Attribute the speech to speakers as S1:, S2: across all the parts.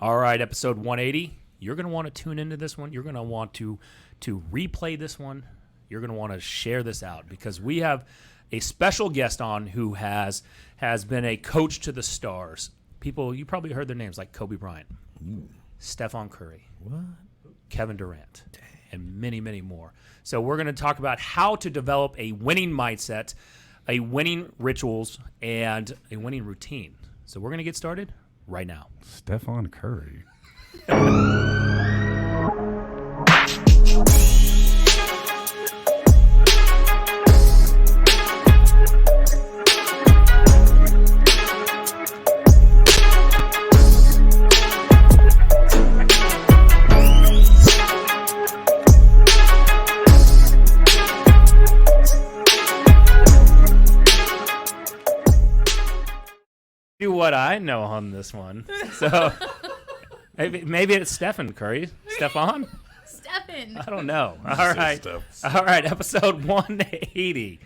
S1: All right, episode 180. You're going to want to tune into this one. You're going to want to replay this one. You're going to want to share this out because we have a special guest on who has been a coach to the stars. People, you probably heard their names like Kobe Bryant, Stephen Curry, Kevin Durant, and many, many more. So we're going to talk about how to develop a winning mindset, a winning rituals, and a winning routine. So we're going to get started right now.
S2: Stephen Curry.
S1: Do what I know on this one. So maybe it's Stephen Curry. Stefan?
S3: Stephen.
S1: I don't know. All right. All right. Episode 180.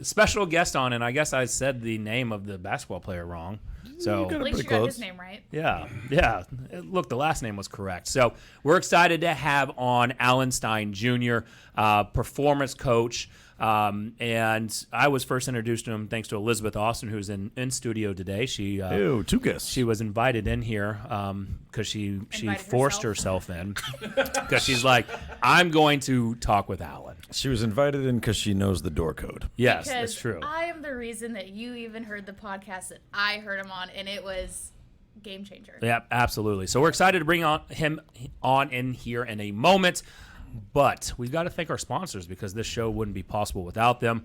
S1: Special guest on, and I guess I said the name of the basketball player wrong. So
S3: At least you got his name right.
S1: Yeah. Look, the last name was correct. So we're excited to have on Alan Stein Jr., performance coach. And I was first introduced to him thanks to Elizabeth Austin, who's in studio today. She
S2: two guests.
S1: She was invited in here because she forced herself in because she's like, I'm going to talk with Alan.
S4: She was invited in because she knows the door code.
S1: Yes,
S3: Because
S1: that's true.
S3: I am the reason that you even heard the podcast that I heard him on, and it was game changer.
S1: Yeah, absolutely. So we're excited to bring him on in here in a moment. But we've got to thank our sponsors because this show wouldn't be possible without them.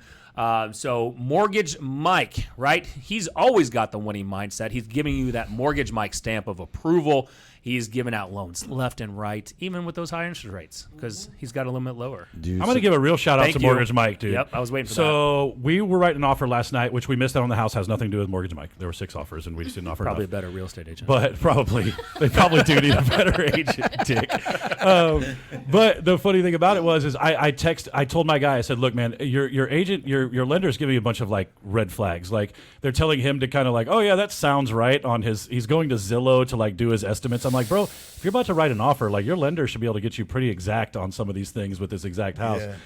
S1: So Mortgage Mike, right? He's always got the winning mindset. He's giving you that Mortgage Mike stamp of approval. He's giving out loans left and right, even with those high interest rates, because he's got a limit lower.
S2: I'm going to give a real shout out to Mortgage Mike, dude.
S1: Yep, I was waiting for that.
S2: So we were writing an offer last night, which we missed out on the house. Has nothing to do with Mortgage Mike. There were 6 offers, and we just didn't offer
S1: Probably
S2: enough.
S1: a better real estate agent.
S2: But probably. They probably do need a better agent, Dick. But the funny thing about it was I told my guy, I said, look, man, your agent, your lender's giving you a bunch of, like, red flags. Like, they're telling him to kind of like, oh, yeah, that sounds right on his – he's going to Zillow to, like, do his estimates. I'm like, bro, if you're about to write an offer, like, your lender should be able to get you pretty exact on some of these things with this exact house. Yeah.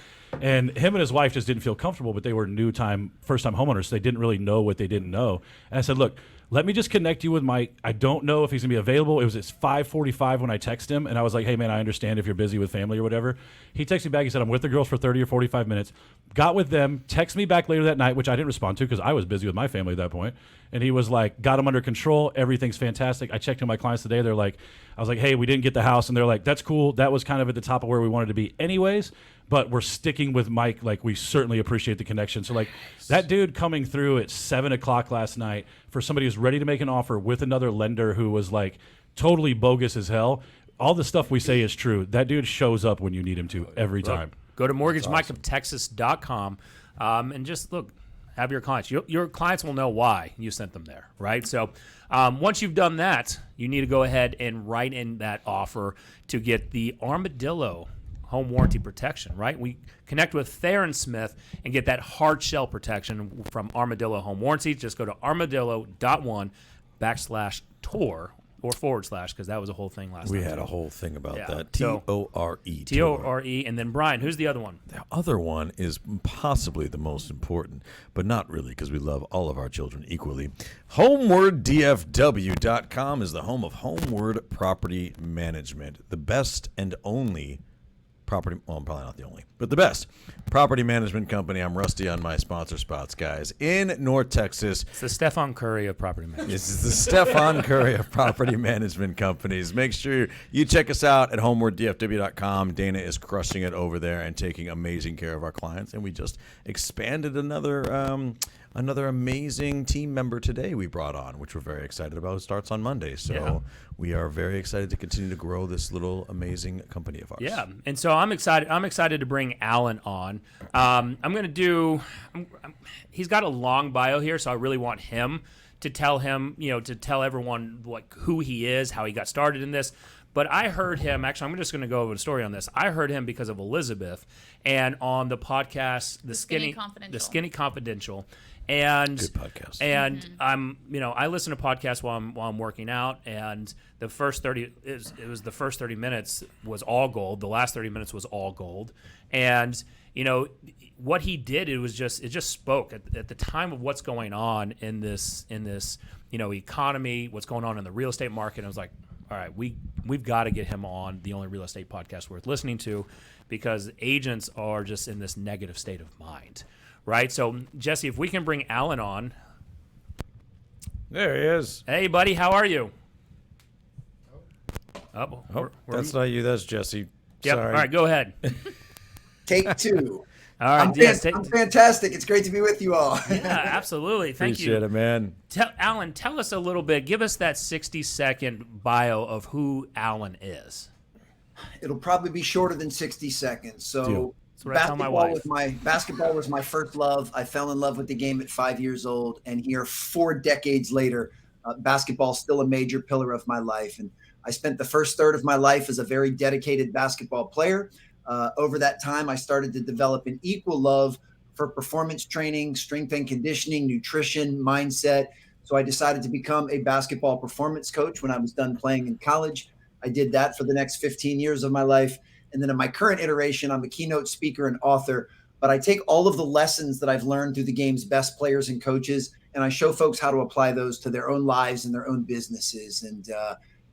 S2: And him and his wife just didn't feel comfortable, but they were first-time homeowners, so they didn't really know what they didn't know. And I said, look, let me just connect you with Mike. I don't know if he's going to be available. It was at 5:45 when I texted him, and I was like, hey, man, I understand if you're busy with family or whatever. He texted me back. He said, I'm with the girls for 30 or 45 minutes. Got with them, texted me back later that night, which I didn't respond to because I was busy with my family at that point. And he was like, got him under control. Everything's fantastic. I checked in with my clients today. They're like, I was like, hey, we didn't get the house. And they're like, that's cool. That was kind of at the top of where we wanted to be anyways. But we're sticking with Mike. Like, we certainly appreciate the connection. So, like, that dude coming through at 7 o'clock last night for somebody who's ready to make an offer with another lender who was, like, totally bogus as hell. All the stuff we say is true. That dude shows up when you need him to every time.
S1: Go to mortgagemikeoftexas.com and just look. Have your clients. Your clients will know why you sent them there, right? So once you've done that, you need to go ahead and write in that offer to get the Armadillo home warranty protection, right? We connect with Theron Smith and get that hard shell protection from Armadillo Home Warranty. Just go to armadillo.1/tour or / because that was a whole thing last night.
S4: We had a whole thing about that.
S1: So,
S4: T-O-R-E.
S1: T-O-R-E. And then, Brian, who's the other one?
S4: The other one is possibly the most important, but not really because we love all of our children equally. HomewardDFW.com is the home of Homeward Property Management, the best and only property, well, probably not the only, but the best property management company. I'm rusty on my sponsor spots, guys. In North Texas.
S1: It's the Stephen Curry of property management.
S4: This is the Stephen Curry of property management companies. Make sure you check us out at homewarddfw.com. Dana is crushing it over there and taking amazing care of our clients. And we just expanded another amazing team member today we brought on, which we're very excited about. It starts on Monday. So we are very excited to continue to grow this little amazing company of ours.
S1: Yeah, and so I'm excited. I'm excited to bring Alan on. He's got a long bio here, so I really want him to tell everyone like who he is, how he got started in this. But I heard him, actually, I'm just going to go over the story on this. I heard him because of Elizabeth and on the podcast, The Skinny Confidential. And
S4: Good podcast.
S1: And I listen to podcasts while I'm working out, and the first 30 the first 30 minutes was all gold. The last 30 minutes was all gold. And what he did, it just spoke at the time of what's going on in this economy, what's going on in the real estate market. I was like, all right, we've got to get him on the only real estate podcast worth listening to, because agents are just in this negative state of mind. Right, so Jesse, if we can bring Alan on.
S4: There he is.
S1: Hey, buddy, how are you?
S4: That's not you. That's Jesse.
S1: Yep.
S4: Sorry.
S1: All right, go ahead.
S5: Take two.
S1: All right,
S5: I'm fantastic. It's great to be with you all.
S1: Yeah, absolutely. Thank
S4: Appreciate
S1: you.
S4: it, man.
S1: Alan, tell us a little bit. Give us that 60-second bio of who Alan is.
S5: It'll probably be shorter than 60 seconds. So.
S4: Deal.
S1: That's what I tell my wife.
S5: Basketball was my first love. I fell in love with the game at 5 years old, and here 4 decades later, basketball is still a major pillar of my life. And I spent the first third of my life as a very dedicated basketball player. Over that time, I started to develop an equal love for performance training, strength and conditioning, nutrition, mindset. So I decided to become a basketball performance coach when I was done playing in college. I did that for the next 15 years of my life. And then in my current iteration, I'm a keynote speaker and author, but I take all of the lessons that I've learned through the game's best players and coaches, and I show folks how to apply those to their own lives and their own businesses. And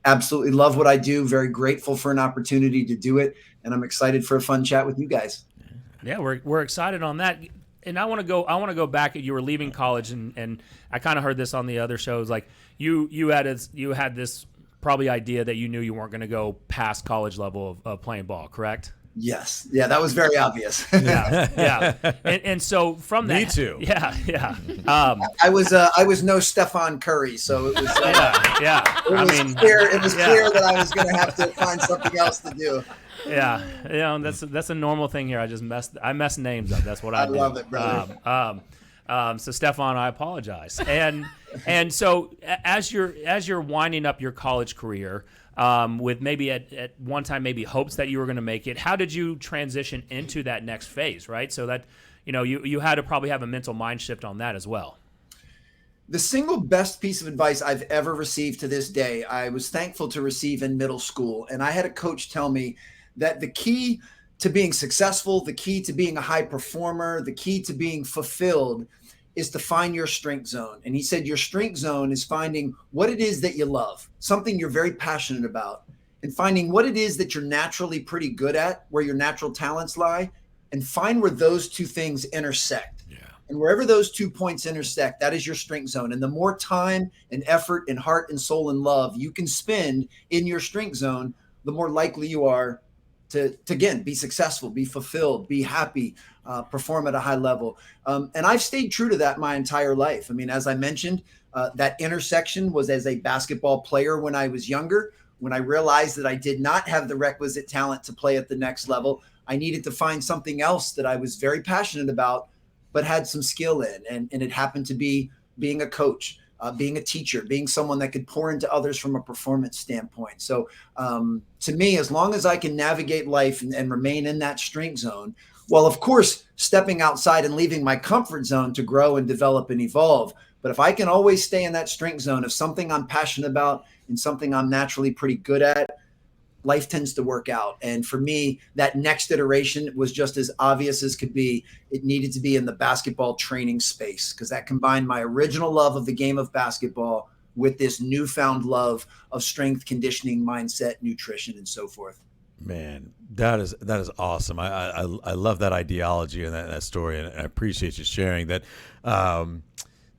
S5: absolutely love what I do. Very grateful for an opportunity to do it. And I'm excited for a fun chat with you guys.
S1: Yeah, we're excited on that. And I want to go back. You were leaving college, and I kind of heard this on the other shows. Like you had this probably idea that you knew you weren't going to go past college level of playing ball, correct?
S5: Yes. Yeah, that was very obvious.
S1: Yeah. And so from that,
S4: Me too.
S1: Yeah.
S5: I was no Stephen Curry, so it was. It was clear that I was going to have to find something else to do.
S1: Yeah, that's a normal thing here. I mess names up. That's what I do.
S5: I love it, brother.
S1: So Stefan, I apologize. And so as you're winding up your college career, with maybe at one time maybe hopes that you were going to make it, how did you transition into that next phase, right? So that you had to probably have a mental mind shift on that as well.
S5: The single best piece of advice I've ever received to this day, I was thankful to receive in middle school. And I had a coach tell me that the key to being successful, the key to being a high performer, the key to being fulfilled is to find your strength zone. And he said your strength zone is finding what it is that you love, something you're very passionate about, and finding what it is that you're naturally pretty good at, where your natural talents lie, and find where those two things intersect. Yeah. And wherever those 2 points intersect, that is your strength zone. And the more time and effort and heart and soul and love you can spend in your strength zone, the more likely you are to again, be successful, be fulfilled, be happy, perform at a high level. And I've stayed true to that my entire life. I mean, as I mentioned, that intersection was as a basketball player when I was younger. When I realized that I did not have the requisite talent to play at the next level, I needed to find something else that I was very passionate about, but had some skill in. And it happened to be being a coach, being a teacher, being someone that could pour into others from a performance standpoint. So to me, as long as I can navigate life and remain in that strength zone, while of course stepping outside and leaving my comfort zone to grow and develop and evolve, but if I can always stay in that strength zone of something I'm passionate about and something I'm naturally pretty good at, life tends to work out. And for me, that next iteration was just as obvious as could be. It needed to be in the basketball training space, because that combined my original love of the game of basketball with this newfound love of strength, conditioning, mindset, nutrition, and so forth.
S4: Man, that is awesome. I love that ideology and that story, and I appreciate you sharing that.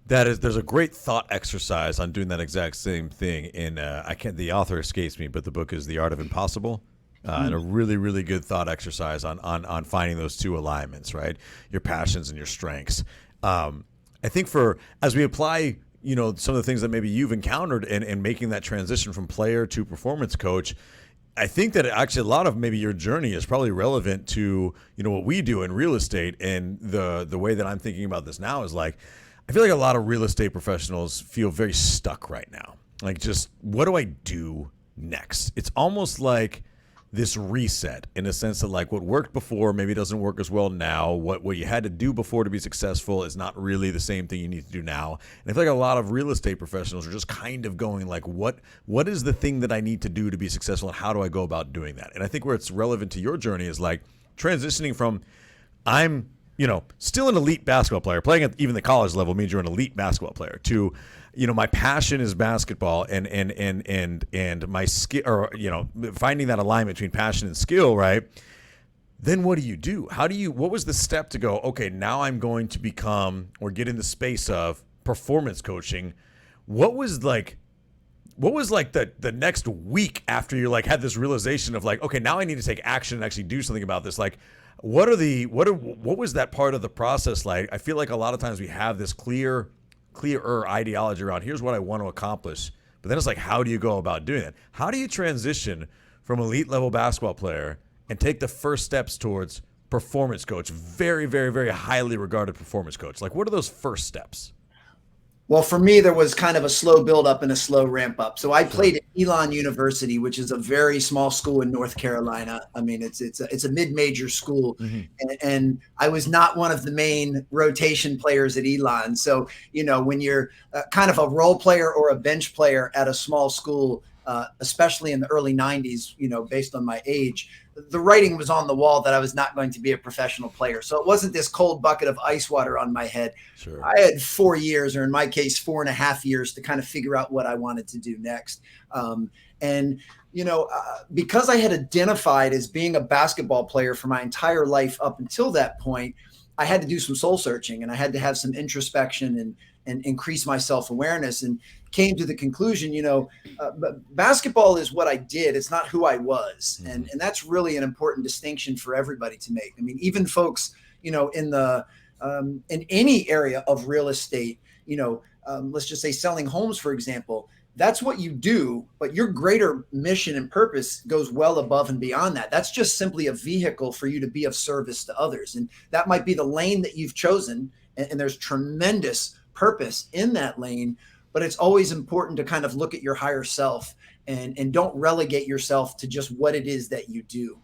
S4: There's a great thought exercise on doing that exact same thing in the author escapes me, but the book is The Art of Impossible. And a really, really good thought exercise on finding those two alignments, right? Your passions and your strengths. I think as we apply, some of the things that maybe you've encountered in making that transition from player to performance coach, I think that actually a lot of maybe your journey is probably relevant to, what we do in real estate. And the way that I'm thinking about this now is like, I feel like a lot of real estate professionals feel very stuck right now. Like, just what do I do next? It's almost like this reset in a sense that like what worked before maybe doesn't work as well now. What you had to do before to be successful is not really the same thing you need to do now. And I feel like a lot of real estate professionals are just kind of going like, what is the thing that I need to do to be successful, and how do I go about doing that? And I think where it's relevant to your journey is like transitioning from I'm, still an elite basketball player, playing at even the college level means you're an elite basketball player, to my passion is basketball and my skill, or finding that alignment between passion and skill, right? Then what do? What was the step to go, okay, now I'm going to become or get in the space of performance coaching? What was like the next week after you like had this realization of like, okay, now I need to take action and actually do something about this? Like, what was that part of the process like? I feel like a lot of times we have this clearer ideology around here's what I want to accomplish, but then it's like, how do you go about doing that? How do you transition from elite level basketball player and take the first steps towards performance coach, very, very, very highly regarded performance coach? Like, what are those first steps?
S5: Well, for me, there was kind of a slow build up and a slow ramp up. So I played at Elon University, which is a very small school in North Carolina. I mean, it's a mid-major school, mm-hmm. and I was not one of the main rotation players at Elon. So, when you're kind of a role player or a bench player at a small school, especially in the early 90s, based on my age, the writing was on the wall that I was not going to be a professional player. So it wasn't this cold bucket of ice water on my head. Sure. I had 4 years, or in my case, 4.5 years to kind of figure out what I wanted to do next. Because I had identified as being a basketball player for my entire life up until that point, I had to do some soul searching, and I had to have some introspection and increase my self-awareness, and came to the conclusion, basketball is what I did. It's not who I was. Mm-hmm. And that's really an important distinction for everybody to make. I mean, even folks, in any area of real estate, let's just say selling homes, for example, that's what you do, but your greater mission and purpose goes well above and beyond that. That's just simply a vehicle for you to be of service to others. And that might be the lane that you've chosen. And there's tremendous purpose in that lane, but it's always important to kind of look at your higher self and don't relegate yourself to just what it is that you do.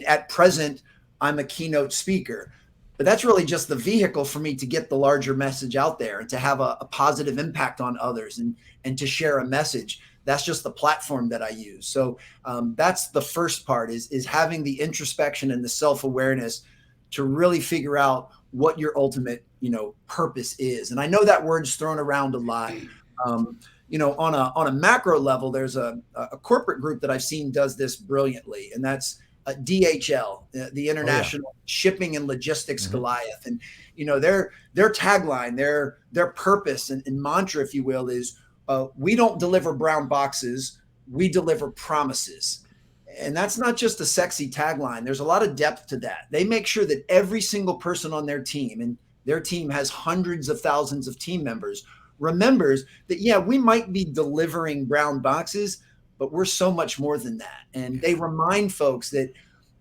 S5: At present, I'm a keynote speaker, but that's really just the vehicle for me to get the larger message out there and to have a positive impact on others and to share a message. That's just the platform that I use. So that's the first part is having the introspection and the self-awareness to really figure out what your ultimate, purpose is. And I know that word's thrown around a lot. On a macro level, there's a corporate group that I've seen does this brilliantly, and that's DHL, the International Shipping and Logistics mm-hmm. Goliath. And, their tagline, their purpose and mantra, if you will, is we don't deliver brown boxes, we deliver promises. And that's not just a sexy tagline. There's a lot of depth to that. They make sure that every single person on their team, and their team has hundreds of thousands of team members, remembers that, we might be delivering brown boxes, but we're so much more than that. And they remind folks that,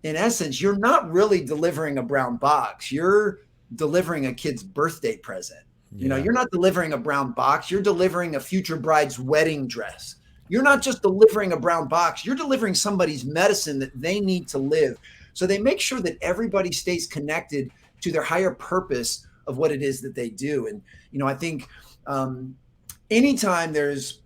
S5: in essence, you're not really delivering a brown box. You're delivering a kid's birthday present. Yeah. You're not delivering a brown box. You're delivering a future bride's wedding dress. You're not just delivering a brown box. You're delivering somebody's medicine that they need to live. So they make sure that everybody stays connected to their higher purpose of what it is that they do. And, I think anytime there's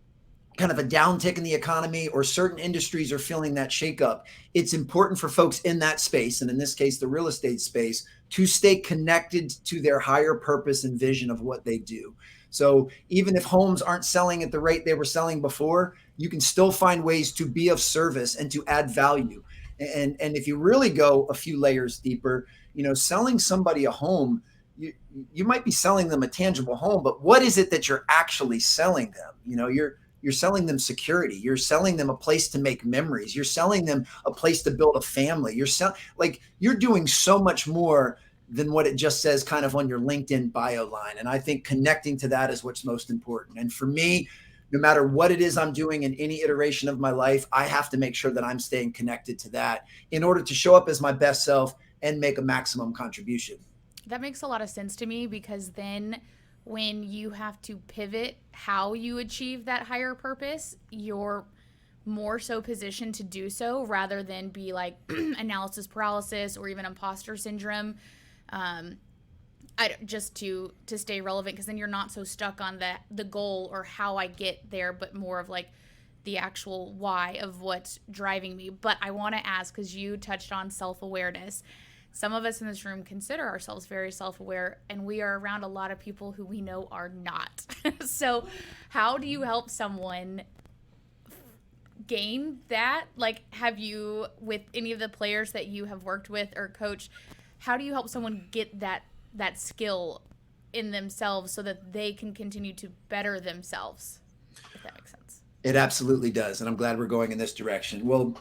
S5: kind of a downtick in the economy or certain industries are feeling that shakeup, it's important for folks in that space, and in this case, the real estate space, to stay connected to their higher purpose and vision of what they do. So even if homes aren't selling at the rate they were selling before, you can still find ways to be of service and to add value. And if you really go a few layers deeper, selling somebody a home, you might be selling them a tangible home, but what is it that you're actually selling them? You're selling them security. You're selling them a place to make memories. You're selling them a place to build a family. You're doing so much more than what it just says kind of on your LinkedIn bio line. And I think connecting to that is what's most important. And for me, no matter what it is I'm doing in any iteration of my life, I have to make sure that I'm staying connected to that in order to show up as my best self and make a maximum contribution.
S3: That makes a lot of sense to me, because then when you have to pivot how you achieve that higher purpose, your more so positioned to do so rather than be like analysis paralysis or even imposter syndrome. Just to stay relevant, because then you're not so stuck on the goal or how I get there, but more of like the actual why of what's driving me. But I want to ask, because you touched on self-awareness. Some of us in this room consider ourselves very self-aware, and we are around a lot of people who we know are not. So how do you help someone gain that? Like, have you, with any of the players that you have worked with or coached, how do you help someone get that skill in themselves so that they can continue to better themselves, if that makes sense?
S5: It absolutely does. And I'm glad we're going in this direction. Well,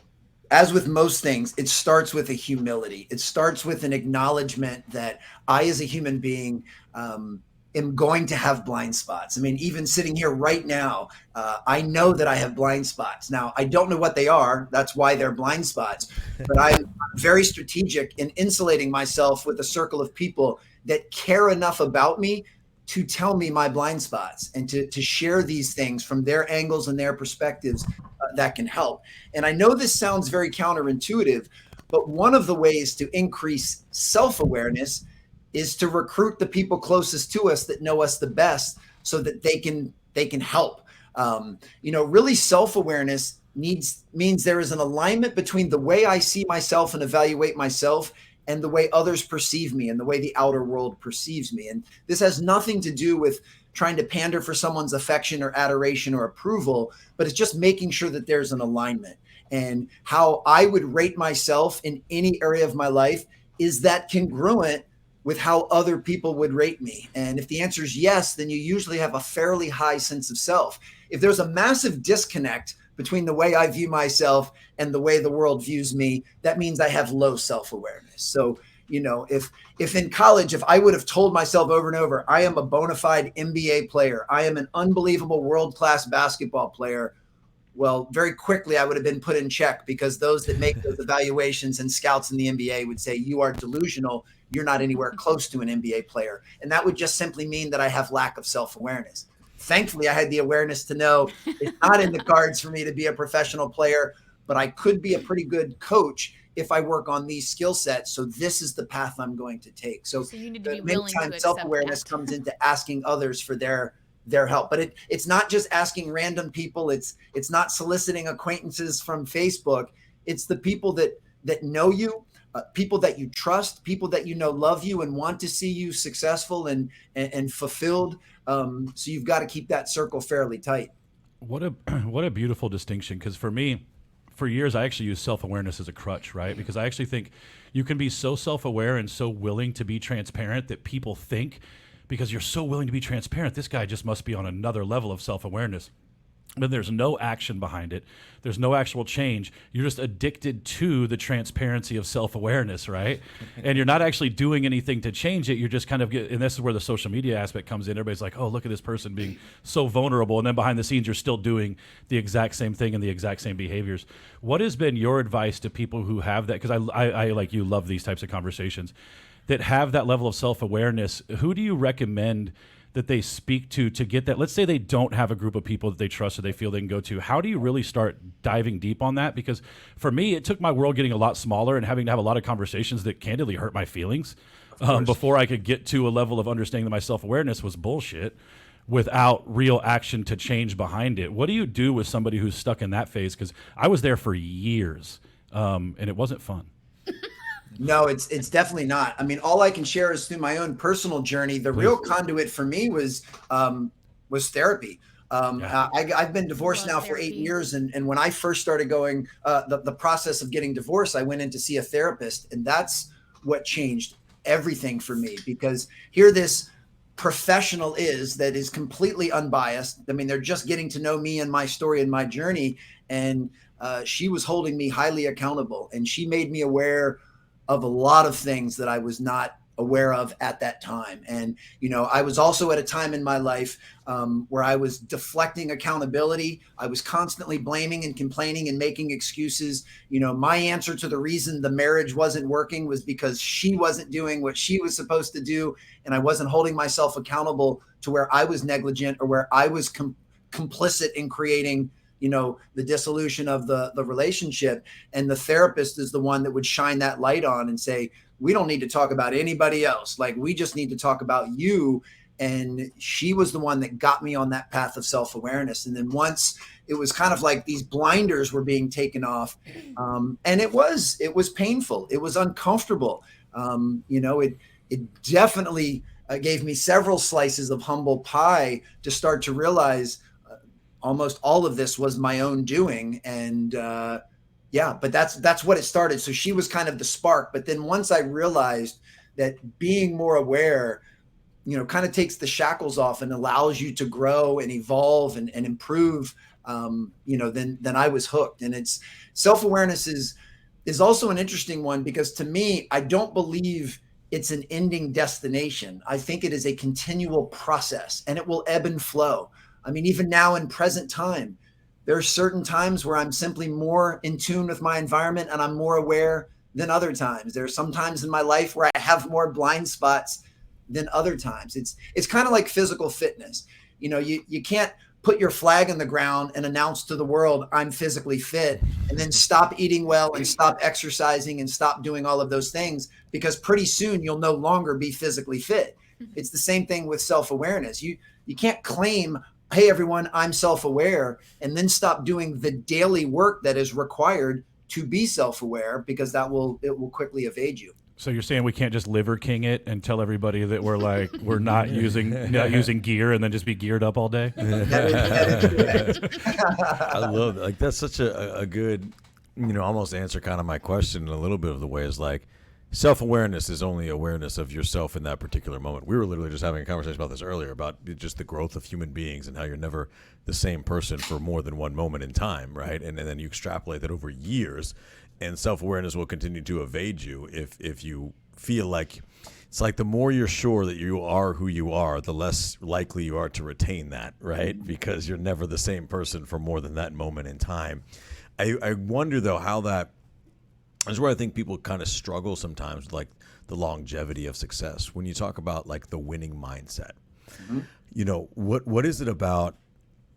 S5: as with most things, it starts with a humility. It starts with an acknowledgement that I, as a human being, am going to have blind spots. I mean, even sitting here right now, I know that I have blind spots. Now, I don't know what they are. That's why they're blind spots. But I'm very strategic in insulating myself with a circle of people that care enough about me to tell me my blind spots and to share these things from their angles and their perspectives that can help. And I know this sounds very counterintuitive, but one of the ways to increase self-awareness is to recruit the people closest to us that know us the best so that they can help. Really self-awareness means there is an alignment between the way I see myself and evaluate myself and the way others perceive me and the way the outer world perceives me. And this has nothing to do with trying to pander for someone's affection or adoration or approval, but it's just making sure that there's an alignment. And how I would rate myself in any area of my life is that congruent with how other people would rate me. And if the answer is yes, then you usually have a fairly high sense of self. If there's a massive disconnect between the way I view myself and the way the world views me, that means I have low self-awareness. So, if in college, if I would have told myself over and over, I am a bona fide NBA player, I am an unbelievable world-class basketball player, well, very quickly I would have been put in check, because those that make those evaluations and scouts in the NBA would say, you are delusional. You're not anywhere close to an NBA player. And that would just simply mean that I have lack of self-awareness. Thankfully, I had the awareness to know it's not in the cards for me to be a professional player, but I could be a pretty good coach if I work on these skill sets. So this is the path I'm going to take. So
S3: you need to be
S5: many
S3: willing to
S5: times
S3: accept
S5: self-awareness
S3: that.
S5: comes into asking others for their help. But it's not just asking random people. It's not soliciting acquaintances from Facebook. It's the people that know you, people that you trust, people that love you and want to see you successful and fulfilled. So you've got to keep that circle fairly tight.
S2: What a beautiful distinction. Because for me, for years, I actually used self-awareness as a crutch, right? Because I actually think you can be so self-aware and so willing to be transparent that people think, because you're so willing to be transparent, this guy just must be on another level of self-awareness. But there's no action behind it. There's no actual change. You're just addicted to the transparency of self-awareness, right? And you're not actually doing anything to change it. You're just kind of and this is where the social media aspect comes in. Everybody's like, oh, look at this person being so vulnerable. And then behind the scenes, you're still doing the exact same thing and the exact same behaviors. What has been your advice to people who have that? Because I like you, love these types of conversations that have that level of self-awareness. Who do you recommend that they speak to get that? Let's say they don't have a group of people that they trust or they feel they can go to. How do you really start diving deep on that? Because for me, it took my world getting a lot smaller and having to have a lot of conversations that candidly hurt my feelings before I could get to a level of understanding that my self-awareness was bullshit without real action to change behind it. What do you do with somebody who's stuck in that phase? Because I was there for years and it wasn't fun.
S5: No, it's definitely not. I mean, all I can share is through my own personal journey. The real conduit for me was therapy. I've been divorced now for 8 years. And when I first started going, the process of getting divorced, I went in to see a therapist. And that's what changed everything for me, because here this professional that is completely unbiased. I mean, they're just getting to know me and my story and my journey. And she was holding me highly accountable. And she made me aware of a lot of things that I was not aware of at that time. And, I was also at a time in my life where I was deflecting accountability. I was constantly blaming and complaining and making excuses. My answer to the reason the marriage wasn't working was because she wasn't doing what she was supposed to do. And I wasn't holding myself accountable to where I was negligent or where I was complicit in creating, the dissolution of the relationship. And the therapist is the one that would shine that light on and say, we don't need to talk about anybody else. Like, we just need to talk about you. And she was the one that got me on that path of self-awareness. And then once it was kind of like these blinders were being taken off, and it was painful. It was uncomfortable. It definitely gave me several slices of humble pie to start to realize almost all of this was my own doing. And but that's what it started. So she was kind of the spark. But then once I realized that being more aware, kind of takes the shackles off and allows you to grow and evolve and improve, then I was hooked. And it's self-awareness is also an interesting one, because to me, I don't believe it's an ending destination. I think it is a continual process, and it will ebb and flow. I mean, even now in present time, there are certain times where I'm simply more in tune with my environment and I'm more aware than other times. There are some times in my life where I have more blind spots than other times. It's kind of like physical fitness. You can't put your flag in the ground and announce to the world, I'm physically fit, and then stop eating well and stop exercising and stop doing all of those things, because pretty soon you'll no longer be physically fit. It's the same thing with self-awareness. You can't claim, hey, everyone, I'm self-aware, and then stop doing the daily work that is required to be self-aware, because it will quickly evade you.
S2: So you're saying we can't just Liver King it and tell everybody that we're not using gear and then just be geared up all day?
S5: That is correct.
S4: I love that. Like, that's such a good, almost answer kind of my question in a little bit of the way, is like, self-awareness is only awareness of yourself in that particular moment. We were literally just having a conversation about this earlier, about just the growth of human beings and how you're never the same person for more than one moment in time, right? And then you extrapolate that over years, and self-awareness will continue to evade you if you feel like, it's like the more you're sure that you are who you are, the less likely you are to retain that, right? Because you're never the same person for more than that moment in time. I wonder, though, how that is where I think people kind of struggle sometimes with, like, the longevity of success. When you talk about, like, the winning mindset, what is it about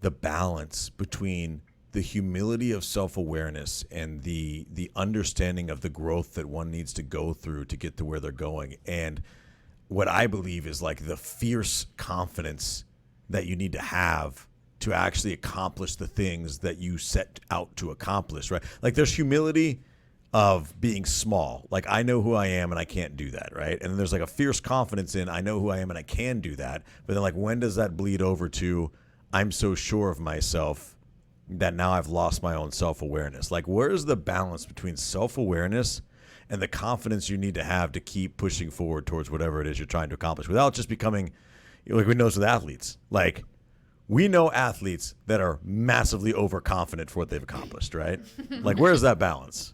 S4: the balance between the humility of self-awareness and the understanding of the growth that one needs to go through to get to where they're going, and what I believe is, like, the fierce confidence that you need to have to actually accomplish the things that you set out to accomplish, right? Like, there's humility of being small. Like, I know who I am and I can't do that, right? And then there's, like, a fierce confidence in, I know who I am and I can do that. But then, like, when does that bleed over to, I'm so sure of myself that now I've lost my own self-awareness? Like, where's the balance between self-awareness and the confidence you need to have to keep pushing forward towards whatever it is you're trying to accomplish, without just becoming, like we know with athletes. Like, we know athletes that are massively overconfident for what they've accomplished, right? Like, where's that balance?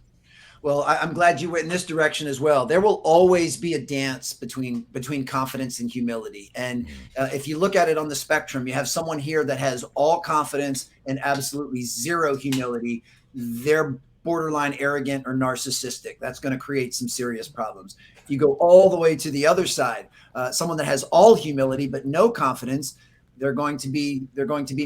S5: Well, I'm glad you went in this direction as well. There will always be a dance between confidence and humility. And if you look at it on the spectrum, you have someone here that has all confidence and absolutely zero humility. They're borderline arrogant or narcissistic. That's going to create some serious problems. If you go all the way to the other side, someone that has all humility but no confidence, they're going to be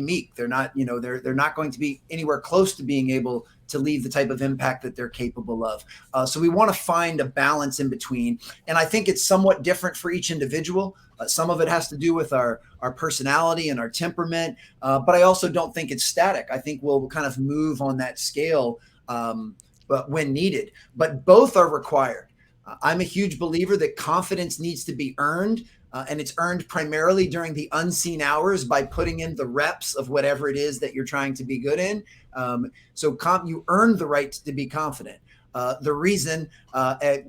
S5: meek. They're not, they're not going to be anywhere close to being able to leave the type of impact that they're capable of. So we want to find a balance in between. And I think it's somewhat different for each individual. Some of it has to do with our personality and our temperament. But I also don't think it's static. I think we'll kind of move on that scale, but when needed. But both are required. I'm a huge believer that confidence needs to be earned. And it's earned primarily during the unseen hours by putting in the reps of whatever it is that you're trying to be good in. So you earn the right to be confident. The reason,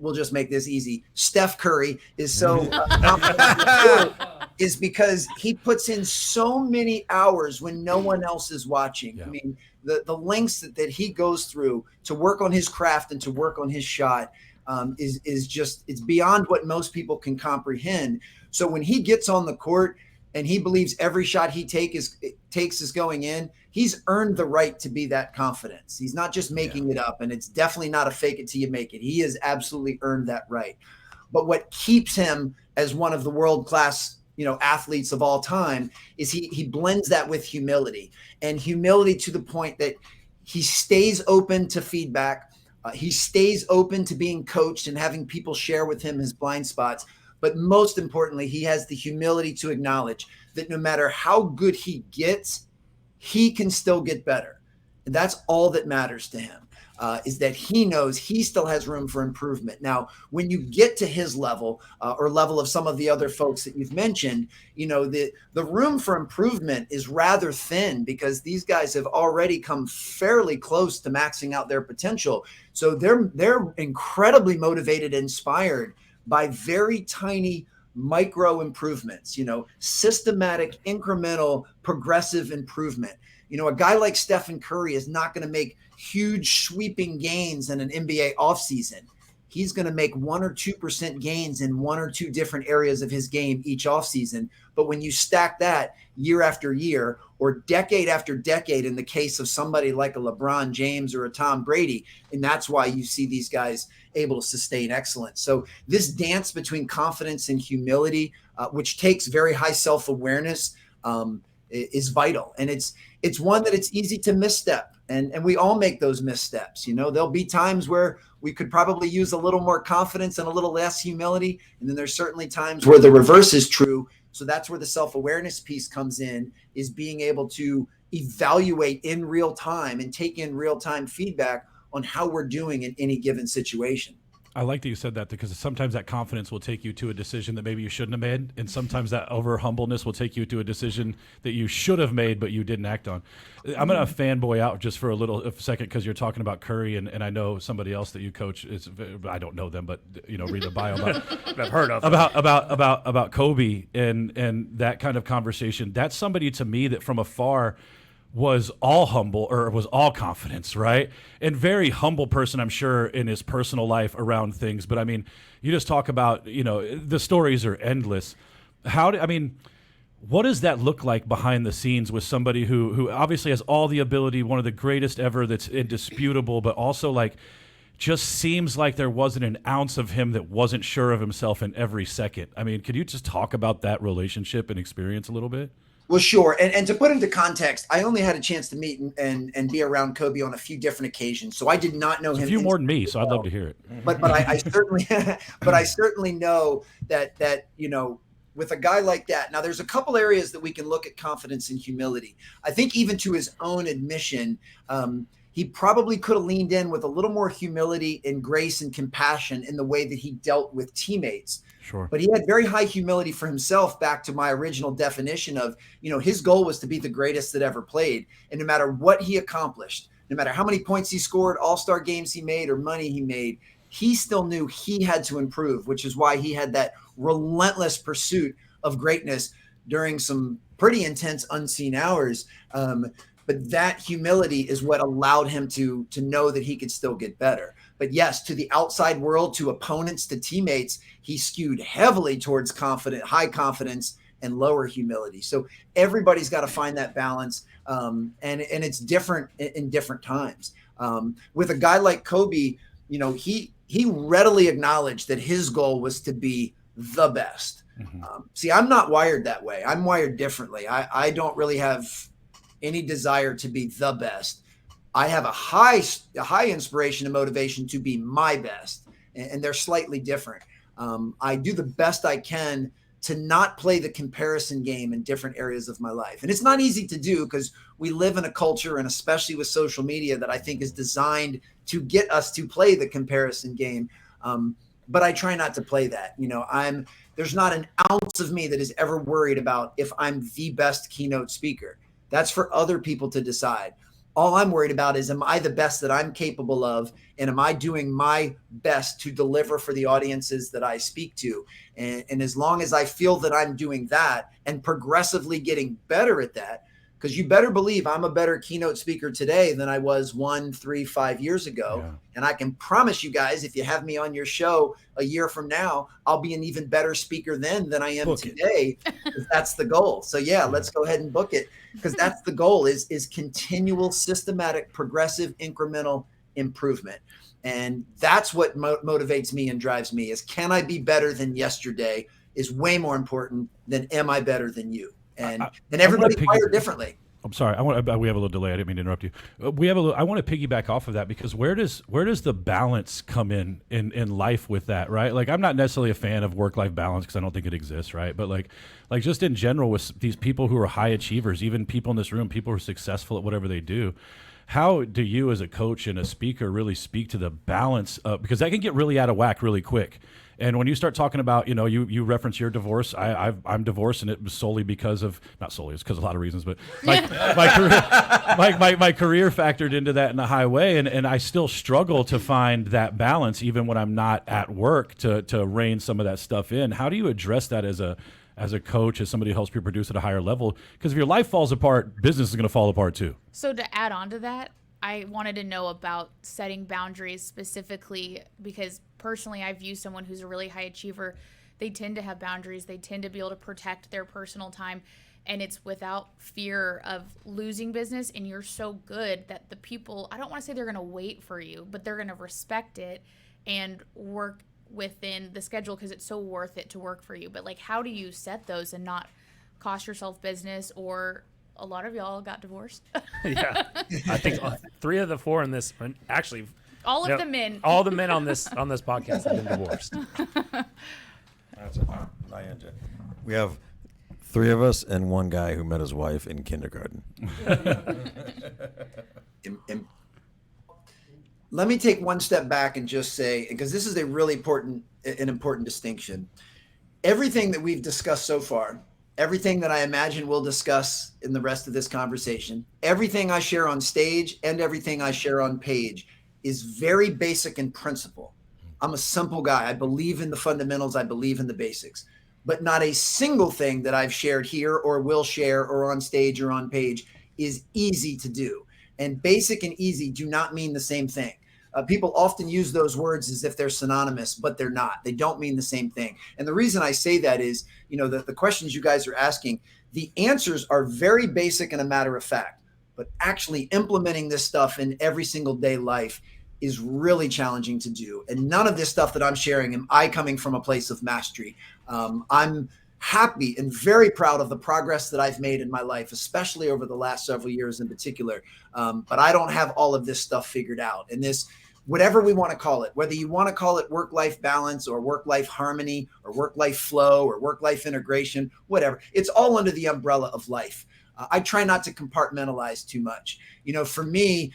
S5: we'll just make this easy, Steph Curry is so confident is because he puts in so many hours when no one else is watching. Yeah. I mean, the lengths that he goes through to work on his craft and to work on his shot is just, it's beyond what most people can comprehend. So when he gets on the court and he believes every shot he takes is going in, he's earned the right to be that confidence. He's not just making it up, and it's definitely not a fake it till you make it. He has absolutely earned that right. But what keeps him as one of the world-class athletes of all time, is he blends that with humility, and humility to the point that he stays open to feedback. He stays open to being coached and having people share with him his blind spots. But most importantly, he has the humility to acknowledge that no matter how good he gets, he can still get better. And that's all that matters to him, is that he knows he still has room for improvement. Now, when you get to his level or level of some of the other folks that you've mentioned, the room for improvement is rather thin, because these guys have already come fairly close to maxing out their potential. So they're incredibly motivated, inspired by very tiny micro improvements, systematic, incremental, progressive improvement. A guy like Stephen Curry is not going to make huge sweeping gains in an NBA offseason. He's going to make 1 or 2% gains in 1 or 2 different areas of his game each offseason. But when you stack that year after year, or decade after decade, in the case of somebody like a LeBron James or a Tom Brady, and that's why you see these guys able to sustain excellence. So this dance between confidence and humility, which takes very high self-awareness, is vital. And it's one that it's easy to misstep. And we all make those missteps. There'll be times where we could probably use a little more confidence and a little less humility. And then there's certainly times where the reverse is true. So that's where the self-awareness piece comes in, is being able to evaluate in real time and take in real-time feedback on how we're doing in any given situation.
S2: I like that you said that, because sometimes that confidence will take you to a decision that maybe you shouldn't have made, and sometimes that over humbleness will take you to a decision that you should have made but you didn't act on. I'm going to fanboy out just for a second, because you're talking about Curry, and I know somebody else that you coach. I don't know them, but read the bio about
S1: I've heard of
S2: about Kobe and that kind of conversation. That's somebody to me that from afar was all humble, or was all confidence, right? And very humble person, I'm sure, in his personal life around things. But I mean, you just talk about, the stories are endless. What does that look like behind the scenes with somebody who obviously has all the ability, one of the greatest ever, that's indisputable, but also just seems like there wasn't an ounce of him that wasn't sure of himself in every second? I mean, could you just talk about that relationship and experience a little bit?
S5: Well, sure. And to put into context, I only had a chance to meet and be around Kobe on a few different occasions. So I did not know him.
S2: A few more than me, so I'd love to hear it.
S5: But I certainly know that with a guy like that. Now, there's a couple areas that we can look at confidence and humility. I think even to his own admission, he probably could have leaned in with a little more humility and grace and compassion in the way that he dealt with teammates.
S2: Sure.
S5: But he had very high humility for himself, back to my original definition of, his goal was to be the greatest that ever played. And no matter what he accomplished, no matter how many points he scored, all-star games he made, or money he made, he still knew he had to improve, which is why he had that relentless pursuit of greatness during some pretty intense unseen hours. But that humility is what allowed him to know that he could still get better. But yes, to the outside world, to opponents, to teammates, he skewed heavily towards high confidence and lower humility. So everybody's got to find that balance. And it's different in different times. With a guy like Kobe, he readily acknowledged that his goal was to be the best. Mm-hmm. See, I'm not wired that way. I'm wired differently. I don't really have any desire to be the best. I have a high inspiration and motivation to be my best, and they're slightly different. I do the best I can to not play the comparison game in different areas of my life. And it's not easy to do, because we live in a culture, and especially with social media, that I think is designed to get us to play the comparison game. But I try not to play that. There's not an ounce of me that is ever worried about if I'm the best keynote speaker. That's for other people to decide. All I'm worried about is, am I the best that I'm capable of? And am I doing my best to deliver for the audiences that I speak to? And as long as I feel that I'm doing that and progressively getting better at that, because you better believe I'm a better keynote speaker today than I was 1, 3, 5 years ago. Yeah. And I can promise you guys, if you have me on your show a year from now, I'll be an even better speaker then than I am today. That's the goal. So yeah, let's go ahead and book it, because that's the goal, is continual, systematic, progressive, incremental improvement. And that's what motivates me and drives me, is, can I be better than yesterday? is way more important than am I better than you? And
S2: I
S5: everybody's
S2: wanna
S5: wired differently.
S2: I'm sorry. We have a little delay. I didn't mean to interrupt you. I want to piggyback off of that, because where does the balance come in life with that, right? Like, I'm not necessarily a fan of work-life balance because I don't think it exists, right? But like just in general with these people who are high achievers, even people in this room, people who are successful at whatever they do, how do you as a coach and a speaker really speak to the balance because that can get really out of whack really quick. And when you start talking about, you reference your divorce, I'm divorced, and it was solely because of, not solely, it's because of a lot of reasons, but my career factored into that in a high way. And I still struggle to find that balance, even when I'm not at work, to rein some of that stuff in. How do you address that as a coach, as somebody who helps people produce at a higher level? Because if your life falls apart, business is going to fall apart too.
S3: So to add on to that, I wanted to know about setting boundaries specifically because personally I view someone who's a really high achiever, they tend to have boundaries. They tend to be able to protect their personal time, and it's without fear of losing business. And you're so good that the people, I don't want to say they're going to wait for you, but they're going to respect it and work within the schedule because it's so worth it to work for you. But like, how do you set those and not cost yourself business? Or a lot of y'all got divorced.
S1: Yeah, I think 3 of the 4 in this, actually,
S3: all of the men
S1: on this podcast have been divorced.
S4: That's not yet. We have 3 of us and 1 guy who met his wife in kindergarten.
S5: Let me take one step back and just say, because this is a really important distinction. Everything that we've discussed so far, everything that I imagine we'll discuss in the rest of this conversation, everything I share on stage and everything I share on page is very basic in principle. I'm a simple guy. I believe in the fundamentals. I believe in the basics. But not a single thing that I've shared here or will share or on stage or on page is easy to do. And basic and easy do not mean the same thing. People often use those words as if they're synonymous, but they're not. They don't mean the same thing. And the reason I say that is, the questions you guys are asking, the answers are very basic and a matter of fact, but actually implementing this stuff in every single day life is really challenging to do. And none of this stuff that I'm sharing am I coming from a place of mastery. I'm happy and very proud of the progress that I've made in my life, especially over the last several years in particular. But I don't have all of this stuff figured out. And this, whatever we want to call it, whether you want to call it work-life balance or work-life harmony or work-life flow or work-life integration, whatever, it's all under the umbrella of life. I try not to compartmentalize too much. For me,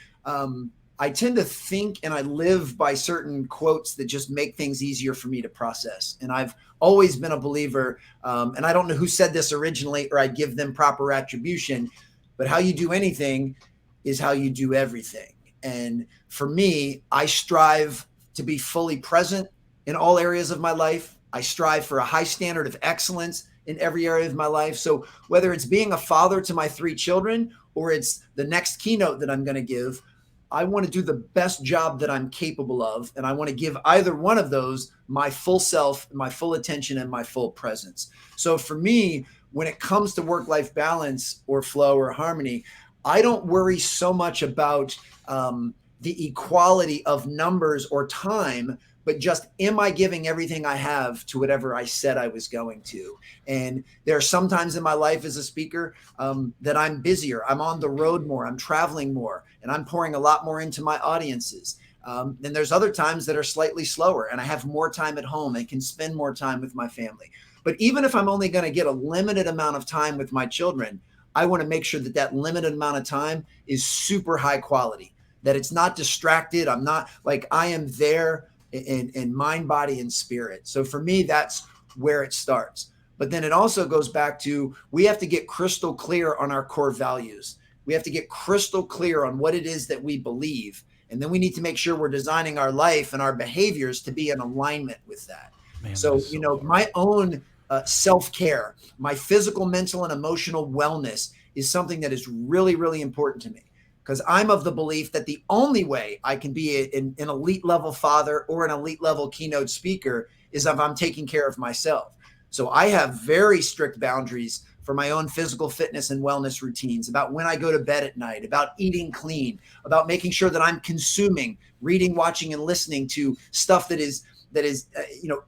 S5: I tend to think and I live by certain quotes that just make things easier for me to process. And I've always been a believer, and I don't know who said this originally, or I give them proper attribution, but how you do anything is how you do everything. And for me, I strive to be fully present in all areas of my life. I strive for a high standard of excellence in every area of my life. So whether it's being a father to my 3 children or it's the next keynote that I'm going to give, I want to do the best job that I'm capable of. And I want to give either one of those my full self, my full attention, and my full presence. So for me, when it comes to work-life balance or flow or harmony, I don't worry so much about the equality of numbers or time, but just, am I giving everything I have to whatever I said I was going to? And there are some times in my life as a speaker that I'm busier. I'm on the road more. I'm traveling more, and I'm pouring a lot more into my audiences. Then there's other times that are slightly slower, and I have more time at home and can spend more time with my family. But even if I'm only going to get a limited amount of time with my children, I want to make sure that that limited amount of time is super high quality, that it's not distracted. I'm not like, I am there in mind, body, and spirit. So for me, that's where it starts. But then it also goes back to, we have to get crystal clear on our core values. We have to get crystal clear on what it is that we believe. And then we need to make sure we're designing our life and our behaviors to be in alignment with that.
S2: Man,
S5: so,
S2: hard.
S5: my own self-care, my physical, mental, and emotional wellness is something that is really, really important to me. Because I'm of the belief that the only way I can be an elite level father or an elite level keynote speaker is if I'm taking care of myself. So I have very strict boundaries for my own physical fitness and wellness routines, about when I go to bed at night, about eating clean, about making sure that I'm consuming, reading, watching, and listening to stuff that is that is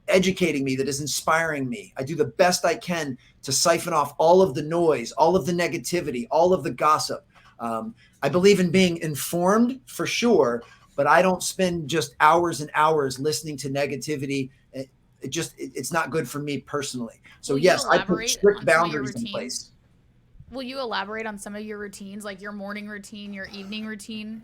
S5: educating me, that is inspiring me. I do the best I can to siphon off all of the noise, all of the negativity, all of the gossip. I believe in being informed for sure, but I don't spend just hours and hours listening to negativity. It's not good for me personally. So yes, I put strict boundaries in place.
S3: Will you elaborate on some of your routines, like your morning routine, your evening routine?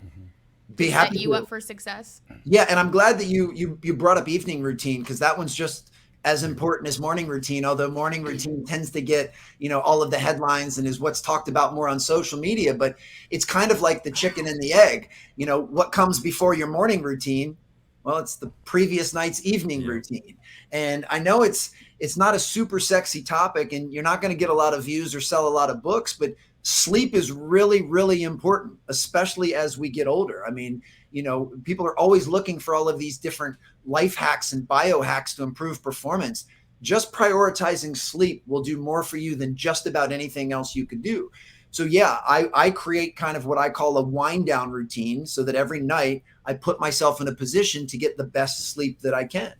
S5: Be happy
S3: set you up for success?
S5: Yeah, and I'm glad that you brought up evening routine, because that one's just as important as morning routine, although morning routine tends to get, all of the headlines and is what's talked about more on social media. But it's kind of like the chicken and the egg. What comes before your morning routine? Well, it's the previous night's evening routine. And I know it's not a super sexy topic, and you're not going to get a lot of views or sell a lot of books, but sleep is really, really important, especially as we get older. I mean, people are always looking for all of these different life hacks and biohacks to improve performance. Just prioritizing sleep will do more for you than just about anything else you could do. So yeah, I create kind of what I call a wind down routine, so that every night I put myself in a position to get the best sleep that I can.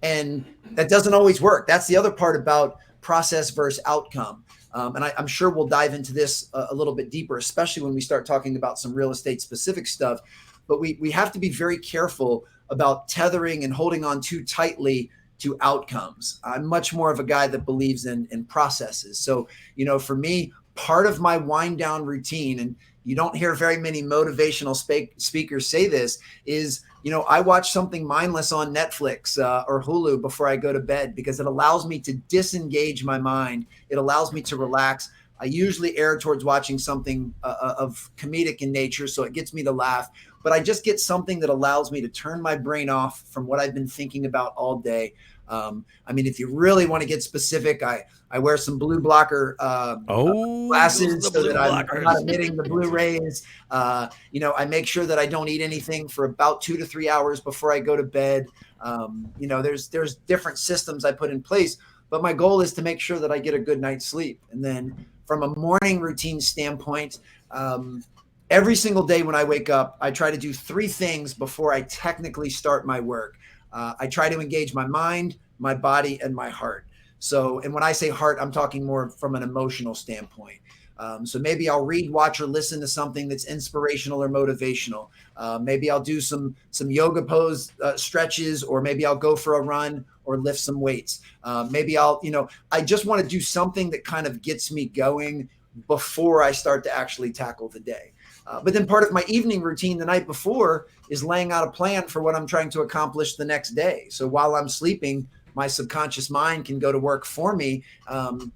S5: And that doesn't always work. That's the other part about process versus outcome. And I'm sure we'll dive into this a little bit deeper, especially when we start talking about some real estate specific stuff. But we have to be very careful about tethering and holding on too tightly to outcomes. I'm much more of a guy that believes in processes. So, for me, part of my wind down routine, and you don't hear very many motivational speakers say this, is, I watch something mindless on Netflix or Hulu before I go to bed, because it allows me to disengage my mind. It allows me to relax. I usually err towards watching something of comedic in nature, so it gets me to laugh. But I just get something that allows me to turn my brain off from what I've been thinking about all day. If you really want to get specific, I wear some blue blocker glasses so that I'm not emitting the blue rays. I make sure that I don't eat anything for about 2 to 3 hours before I go to bed. There's different systems I put in place, but my goal is to make sure that I get a good night's sleep. And then from a morning routine standpoint, every single day when I wake up, I try to do 3 things before I technically start my work. I try to engage my mind, my body, and my heart. So, and when I say heart, I'm talking more from an emotional standpoint. So maybe I'll read, watch, or listen to something that's inspirational or motivational. Maybe I'll do some yoga pose stretches, or maybe I'll go for a run or lift some weights. Maybe I just want to do something that kind of gets me going before I start to actually tackle the day. But then part of my evening routine the night before is laying out a plan for what I'm trying to accomplish the next day. So while I'm sleeping, my subconscious mind can go to work for me to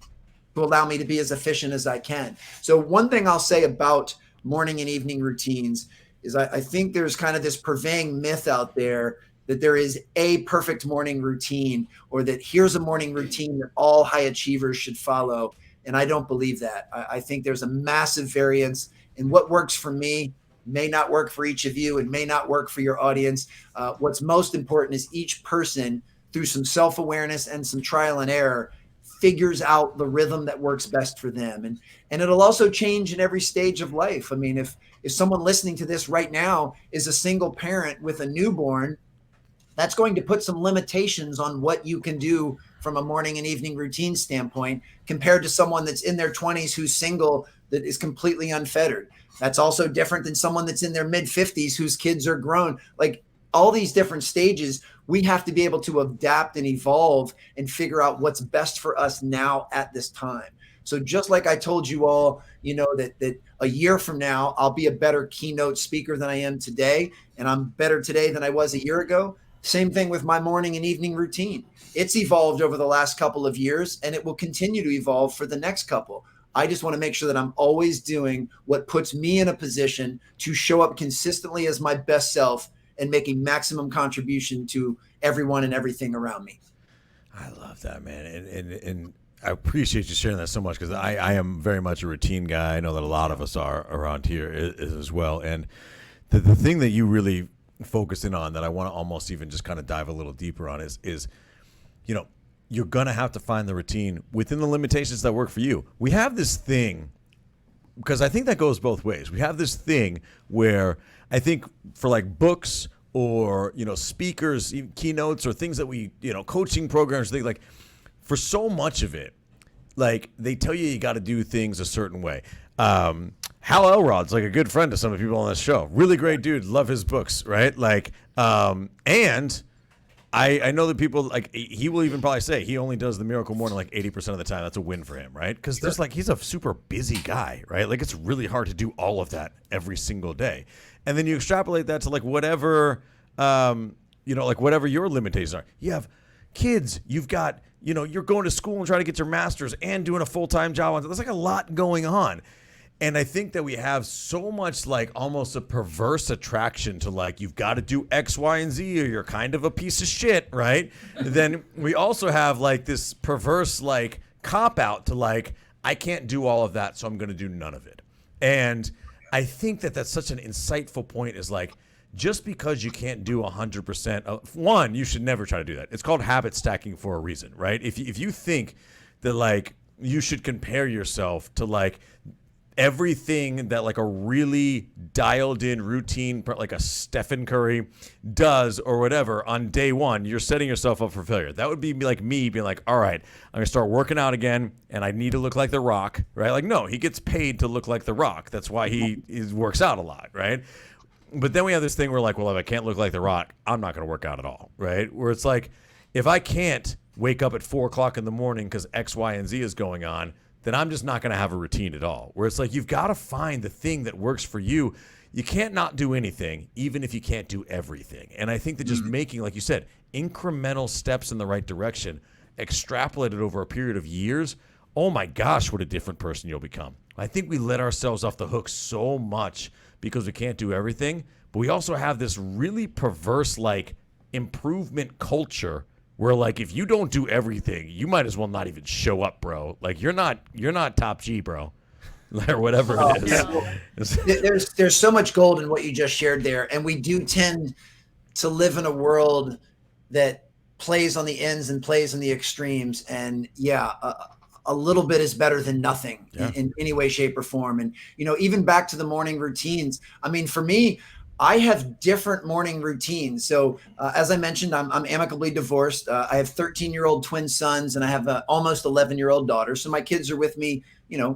S5: allow me to be as efficient as I can. So one thing I'll say about morning and evening routines is I think there's kind of this purveying myth out there that there is a perfect morning routine, or that here's a morning routine that all high achievers should follow. And I don't believe that. I think there's a massive variance. And what works for me may not work for each of you, and may not work for your audience. What's most important is each person, through some self-awareness and some trial and error, figures out the rhythm that works best for them. And it'll also change in every stage of life. I mean, if someone listening to this right now is a single parent with a newborn, that's going to put some limitations on what you can do from a morning and evening routine standpoint, compared to someone that's in their 20s who's single, that is completely unfettered. That's also different than someone that's in their mid 50s whose kids are grown. Like, all these different stages, we have to be able to adapt and evolve and figure out what's best for us now at this time. So just like I told you all, that a year from now, I'll be a better keynote speaker than I am today, and I'm better today than I was a year ago. Same thing with my morning and evening routine. It's evolved over the last couple of years, and it will continue to evolve for the next couple. I just want to make sure that I'm always doing what puts me in a position to show up consistently as my best self and making maximum contribution to everyone and everything around me.
S4: I love that, man. And I appreciate you sharing that so much, because I am very much a routine guy. I know that a lot of us are around here as well. And the thing that you really focus in on that I want to almost even just kind of dive a little deeper on is you're going to have to find the routine within the limitations that work for you. We have this thing, because I think that goes both ways. We have this thing where I think for like books or, speakers, keynotes, or things that we, coaching programs, things like, for so much of it, like, they tell you got to do things a certain way. Hal Elrod's like a good friend to some of the people on this show. Really great dude. Love his books, right? Like, and I know that people, like, he will even probably say he only does the Miracle Morning like 80% of the time. That's a win for him, right? Because there's like, he's a super busy guy, right? Like, it's really hard to do all of that every single day. And then you extrapolate that to like whatever, like whatever your limitations are. You have kids, you've got, you're going to school and trying to get your master's and doing a full-time job. There's like a lot going on. And I think that we have so much like almost a perverse attraction to like, you've got to do X, Y, and Z or you're kind of a piece of shit, right? Then we also have like this perverse like cop out to like, I can't do all of that, so I'm going to do none of it. And I think that that's such an insightful point, is like, just because you can't do 100% of one, you should never try to do that. It's called habit stacking for a reason, right? If you think that like you should compare yourself to like everything that like a really dialed in routine, like a Stephen Curry does or whatever on day one, you're setting yourself up for failure. That would be like me being like, all right, I'm going to start working out again and I need to look like The Rock, right? Like, no, he gets paid to look like The Rock. That's why he works out a lot, right? But then we have this thing where like, well, if I can't look like The Rock, I'm not going to work out at all, right? Where it's like, if I can't wake up at 4 o'clock in the morning because X, Y, and Z is going on, then I'm just not going to have a routine at all. Where it's like, you've got to find the thing that works for you. You can't not do anything, even if you can't do everything. And I think that just making, like you said, incremental steps in the right direction, extrapolated over a period of years, oh my gosh, what a different person you'll become. I think we let ourselves off the hook so much because we can't do everything, but we also have this really perverse like improvement culture where like, if you don't do everything, you might as well not even show up, bro. Like, you're not top G, bro. Or whatever it is.
S5: Yeah. There's so much gold in what you just shared there. And we do tend to live in a world that plays on the ends and plays on the extremes. And yeah, a little bit is better than nothing in any way, shape, or form. And, even back to the morning routines. I mean, for me, I have different morning routines. So as I mentioned, I'm amicably divorced. I have 13-year-old twin sons and I have an almost 11-year-old daughter. So my kids are with me,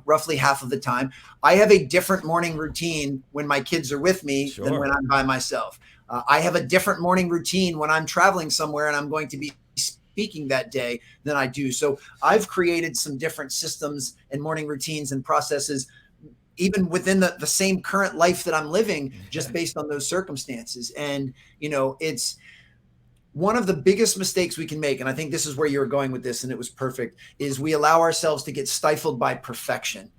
S5: roughly half of the time. I have a different morning routine when my kids are with me than when I'm by myself. I have a different morning routine when I'm traveling somewhere and I'm going to be speaking that day than I do. So I've created some different systems and morning routines and processes even within the same current life that I'm living, just based on those circumstances. And, it's one of the biggest mistakes we can make. And I think this is where you're going with this, and it was perfect, is we allow ourselves to get stifled by perfection.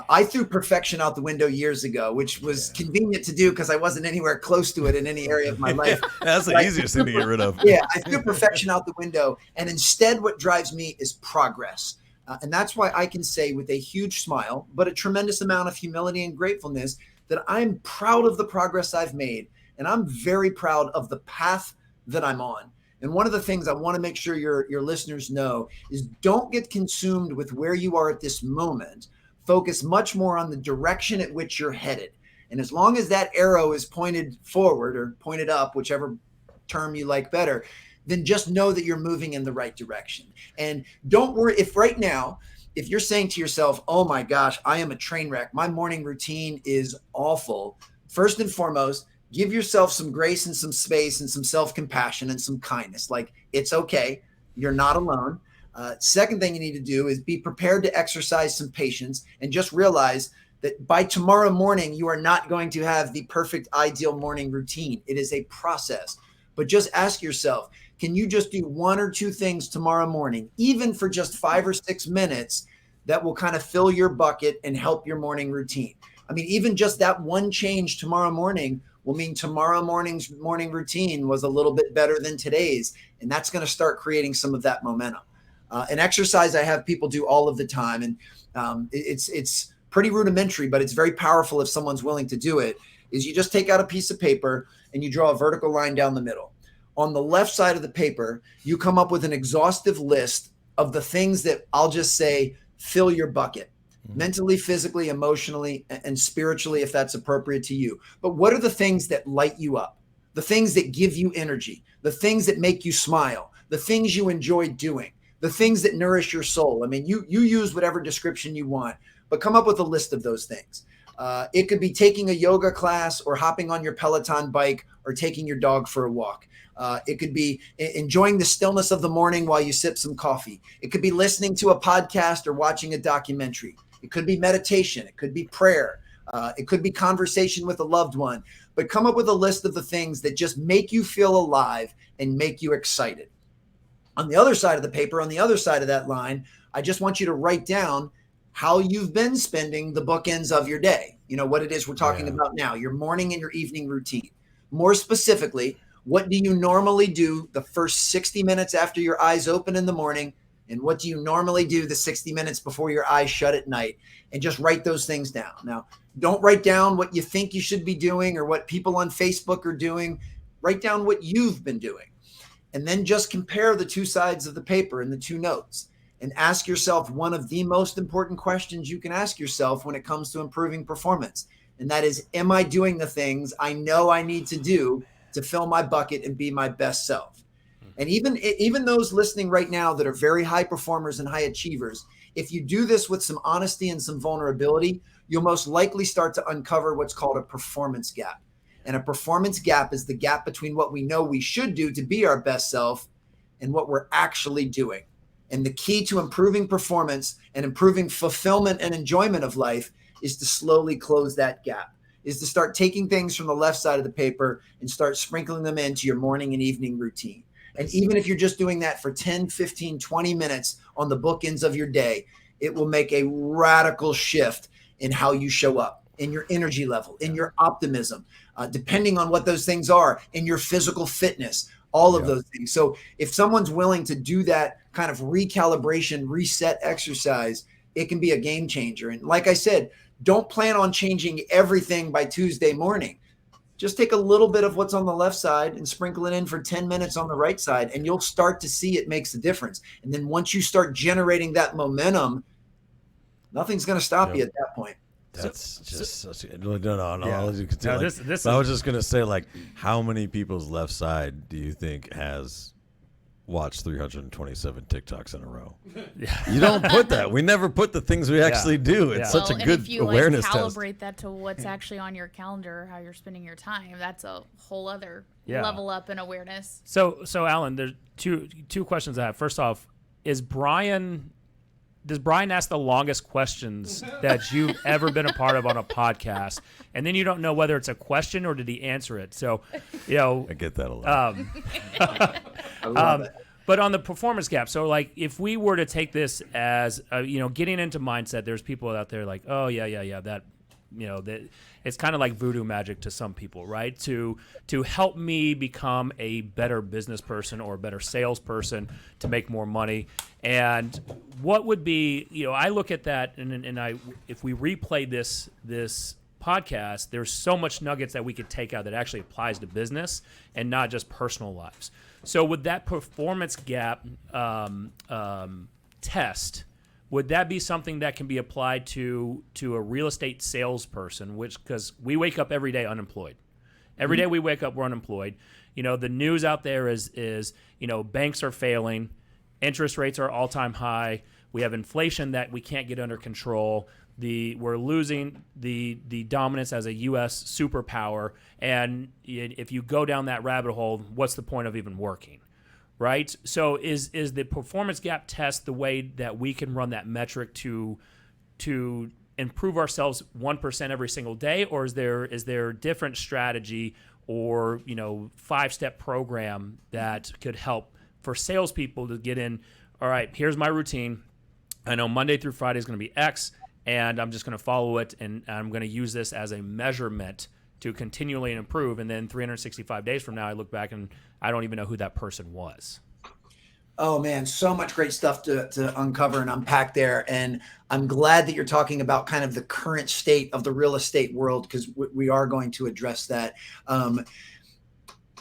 S5: I threw perfection out the window years ago, which was convenient to do because I wasn't anywhere close to it in any area of my life.
S4: That's the easiest thing to get rid of.
S5: Yeah, I threw perfection out the window. And instead, what drives me is progress. And that's why I can say with a huge smile, but a tremendous amount of humility and gratefulness, that I'm proud of the progress I've made. And I'm very proud of the path that I'm on. And one of the things I want to make sure your listeners know is, don't get consumed with where you are at this moment. Focus much more on the direction at which you're headed. And as long as that arrow is pointed forward or pointed up, whichever term you like better, then just know that you're moving in the right direction. And don't worry if right now, if you're saying to yourself, oh my gosh, I am a train wreck, my morning routine is awful. First and foremost, give yourself some grace and some space and some self-compassion and some kindness. Like, it's okay. You're not alone. Second thing you need to do is be prepared to exercise some patience, and just realize that by tomorrow morning, you are not going to have the perfect, ideal morning routine. It is a process. But just ask yourself, can you just do 1 or 2 things tomorrow morning, even for just 5 or 6 minutes, that will kind of fill your bucket and help your morning routine? I mean, even just that one change tomorrow morning will mean tomorrow morning's morning routine was a little bit better than today's. And that's going to start creating some of that momentum. An exercise I have people do all of the time, and it's pretty rudimentary, but it's very powerful if someone's willing to do it, is you just take out a piece of paper and you draw a vertical line down the middle. On the left side of the paper, you come up with an exhaustive list of the things that I'll just say fill your bucket, mentally, physically, emotionally, and spiritually, if that's appropriate to you. But what are the things that light you up? the things that give you energy, the things that make you smile, the things you enjoy doing, the things that nourish your soul. I mean, you use whatever description you want, but come up with a list of those things. It could be taking a yoga class or hopping on your Peloton bike or taking your dog for a walk. It could be enjoying the stillness of the morning while you sip some coffee. It could be listening to a podcast or watching a documentary. It could be meditation. It could be prayer. It could be conversation with a loved one. But come up with a list of the things that just make you feel alive and make you excited. On the other side of the paper, on the other side of that line, I just want you to write down how you've been spending the bookends of your day. You know, what it is we're talking about now, your morning and your evening routine. More specifically, what do you normally do the first 60 minutes after your eyes open in the morning? And what do you normally do the 60 minutes before your eyes shut at night? And just write those things down. Now, don't write down what you think you should be doing or what people on Facebook are doing. Write down what you've been doing. And then just compare the two sides of the paper and the two notes and ask yourself one of the most important questions you can ask yourself when it comes to improving performance. And that is, am I doing the things I know I need to do to fill my bucket and be my best self? And even those listening right now that are very high performers and high achievers, if you do this with some honesty and some vulnerability, you'll most likely start to uncover what's called a performance gap. And a performance gap is the gap between what we know we should do to be our best self and what we're actually doing. And the key to improving performance and improving fulfillment and enjoyment of life is to slowly close that gap, is to start taking things from the left side of the paper and start sprinkling them into your morning and evening routine. And even if you're just doing that for 10, 15, 20 minutes on the bookends of your day, it will make a radical shift in how you show up, in your energy level, in your optimism, depending on what those things are, in your physical fitness, all of those things. So if someone's willing to do that kind of recalibration, reset exercise, it can be a game changer. And like I said, don't plan on changing everything by Tuesday morning. Just take a little bit of what's on the left side and sprinkle it in for 10 minutes on the right side, and you'll start to see it makes a difference. And then once you start generating that momentum, nothing's going to stop you at that point.
S4: That's just such a, no. I was just gonna say, like, how many people's left side do you think has watched 327 TikToks in a row? You don't put that. We never put the things we actually do. It's such a good awareness test.
S3: If you calibrate that to what's actually on your calendar, how you're spending your time, that's a whole other level up in awareness.
S1: So Alan, there's two questions I have. First off, does Brian ask the longest questions that you've ever been a part of on a podcast? And then you don't know whether it's a question or did he answer it. So,
S4: I get that a lot.
S5: I love it.
S1: But on the performance gap, so like if we were to take this as, getting into mindset, there's people out there like, oh, yeah, that, that it's kind of like voodoo magic to some people, right? To help me become a better business person or a better salesperson to make more money. And what would be, I look at that and if we replay this podcast, there's so much nuggets that we could take out that actually applies to business and not just personal lives. So with that performance gap test, would that be something that can be applied to a real estate salesperson? Because we wake up every day unemployed. Every day we wake up, we're unemployed. The news out there is banks are failing, interest rates are all-time high. We have inflation that we can't get under control. We're losing the dominance as a U.S. superpower. And if you go down that rabbit hole, what's the point of even working? Right? So is the performance gap test the way that we can run that metric to improve ourselves 1% every single day, or is there a different strategy or 5-step program that could help for salespeople to get in? All right, here's my routine. I know Monday through Friday is going to be X, and I'm just going to follow it, and I'm going to use this as a measurement to continually improve. And then 365 days from now, I look back and I don't even know who that person was.
S5: Oh man, so much great stuff to uncover and unpack there. And I'm glad that you're talking about kind of the current state of the real estate world, because we are going to address that.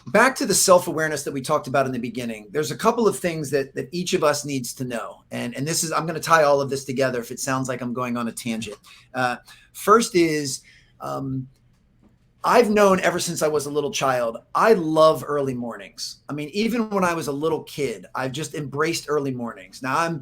S5: Back to the self-awareness that we talked about in the beginning, there's a couple of things that each of us needs to know. And this is, I'm going to tie all of this together if it sounds like I'm going on a tangent. First is, I've known ever since I was a little child, I love early mornings. I mean, even when I was a little kid, I've just embraced early mornings. Now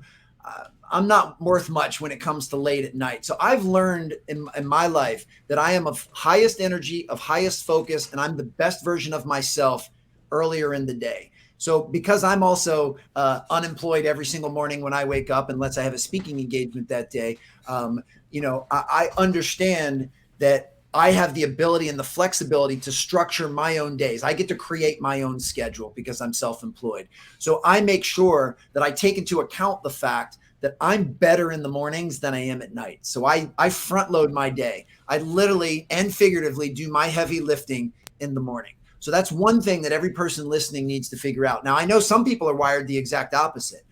S5: I'm not worth much when it comes to late at night. So I've learned in my life that I am of highest energy, of highest focus, and I'm the best version of myself earlier in the day. So because I'm also unemployed every single morning when I wake up, unless I have a speaking engagement that day, I understand that I have the ability and the flexibility to structure my own days. I get to create my own schedule because I'm self-employed. So I make sure that I take into account the fact that I'm better in the mornings than I am at night. So I front load my day. I literally and figuratively do my heavy lifting in the morning. So that's one thing that every person listening needs to figure out. Now, I know some people are wired the exact opposite.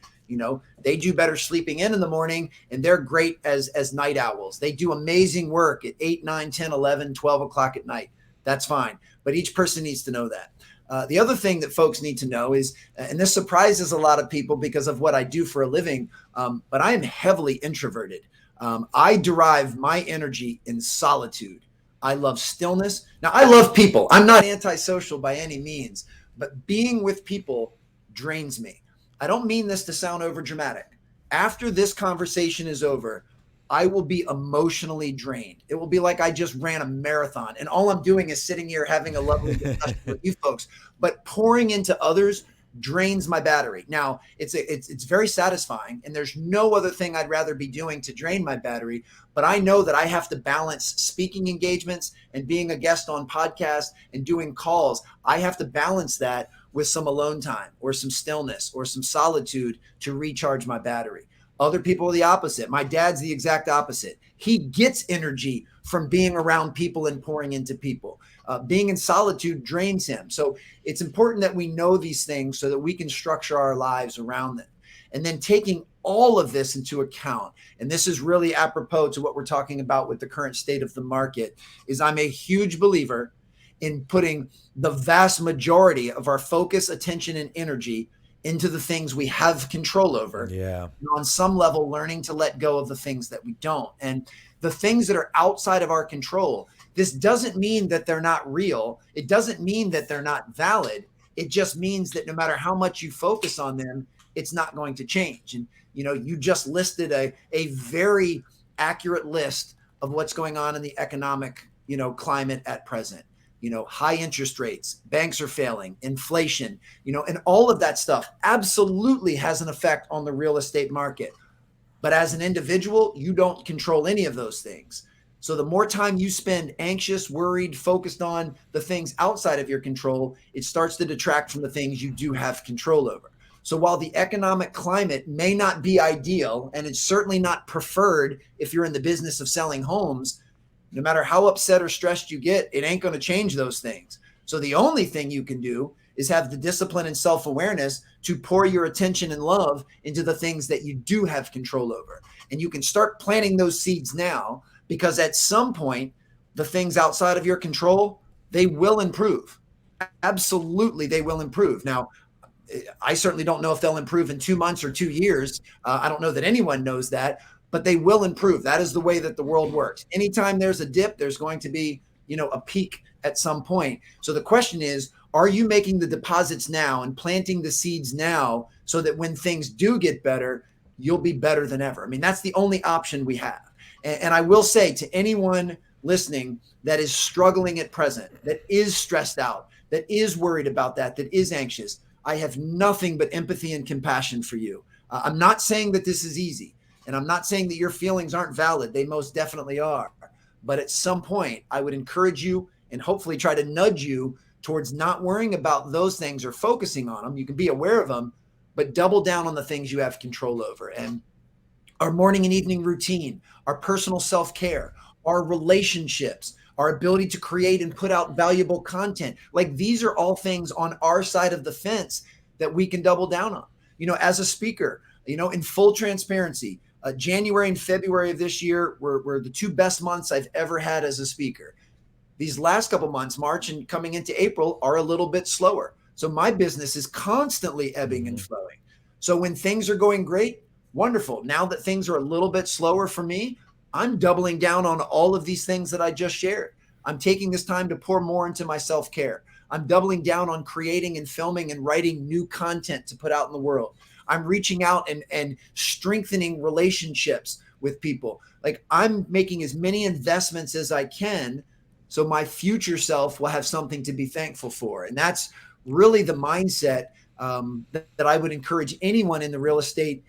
S5: They do better sleeping in the morning, and they're great as night owls. They do amazing work at 8, 9, 10, 11, 12 o'clock at night. That's fine. But each person needs to know that. The other thing that folks need to know is, and this surprises a lot of people because of what I do for a living, but I am heavily introverted. I derive my energy in solitude. I love stillness. Now, I love people. I'm not antisocial by any means, but being with people drains me. I don't mean this to sound over dramatic. After this conversation is over, I will be emotionally drained. It will be like I just ran a marathon and all I'm doing is sitting here having a lovely discussion with you folks, but pouring into others drains my battery. Now, it's very satisfying, and there's no other thing I'd rather be doing to drain my battery, but I know that I have to balance speaking engagements and being a guest on podcasts and doing calls. I have to balance that with some alone time or some stillness or some solitude to recharge my battery. Other people are the opposite. My dad's the exact opposite. He gets energy from being around people and pouring into people. Being in solitude drains him. So it's important that we know these things so that we can structure our lives around them. And then taking all of this into account, and this is really apropos to what we're talking about with the current state of the market, is I'm a huge believer in putting the vast majority of our focus, attention, and energy into the things we have control over.
S4: Yeah.
S5: And on some level, learning to let go of the things that we don't. And the things that are outside of our control, this doesn't mean that they're not real. It doesn't mean that they're not valid. It just means that no matter how much you focus on them, it's not going to change. And, you just listed a very accurate list of what's going on in the economic, climate at present. High interest rates, banks are failing, inflation, and all of that stuff absolutely has an effect on the real estate market. But as an individual, you don't control any of those things. So the more time you spend anxious, worried, focused on the things outside of your control, it starts to detract from the things you do have control over. So while the economic climate may not be ideal, and it's certainly not preferred if you're in the business of selling homes, no matter how upset or stressed you get, it ain't going to change those things. So the only thing you can do is have the discipline and self-awareness to pour your attention and love into the things that you do have control over. And you can start planting those seeds now, because at some point, the things outside of your control, they will improve. Absolutely, they will improve. Now, I certainly don't know if they'll improve in 2 months or 2 years. I don't know that anyone knows that, but they will improve. That is the way that the world works. Anytime there's a dip, there's going to be, a peak at some point. So the question is, are you making the deposits now and planting the seeds now so that when things do get better, you'll be better than ever? I mean, that's the only option we have. And I will say to anyone listening that is struggling at present, that is stressed out, that is worried about that is anxious, I have nothing but empathy and compassion for you. I'm not saying that this is easy. And I'm not saying that your feelings aren't valid. They most definitely are. But at some point, I would encourage you and hopefully try to nudge you towards not worrying about those things or focusing on them. You can be aware of them, but double down on the things you have control over. And our morning and evening routine, our personal self-care, our relationships, our ability to create and put out valuable content. Like, these are all things on our side of the fence that we can double down on. As a speaker, in full transparency, January and February of this year were the 2 best months I've ever had as a speaker. These last couple months, March and coming into April, are a little bit slower. So my business is constantly ebbing and flowing. So when things are going great, wonderful. Now that things are a little bit slower for me, I'm doubling down on all of these things that I just shared. I'm taking this time to pour more into my self-care. I'm doubling down on creating and filming and writing new content to put out in the world. I'm reaching out and strengthening relationships with people. Like, I'm making as many investments as I can so my future self will have something to be thankful for. And that's really the mindset that I would encourage anyone in the real estate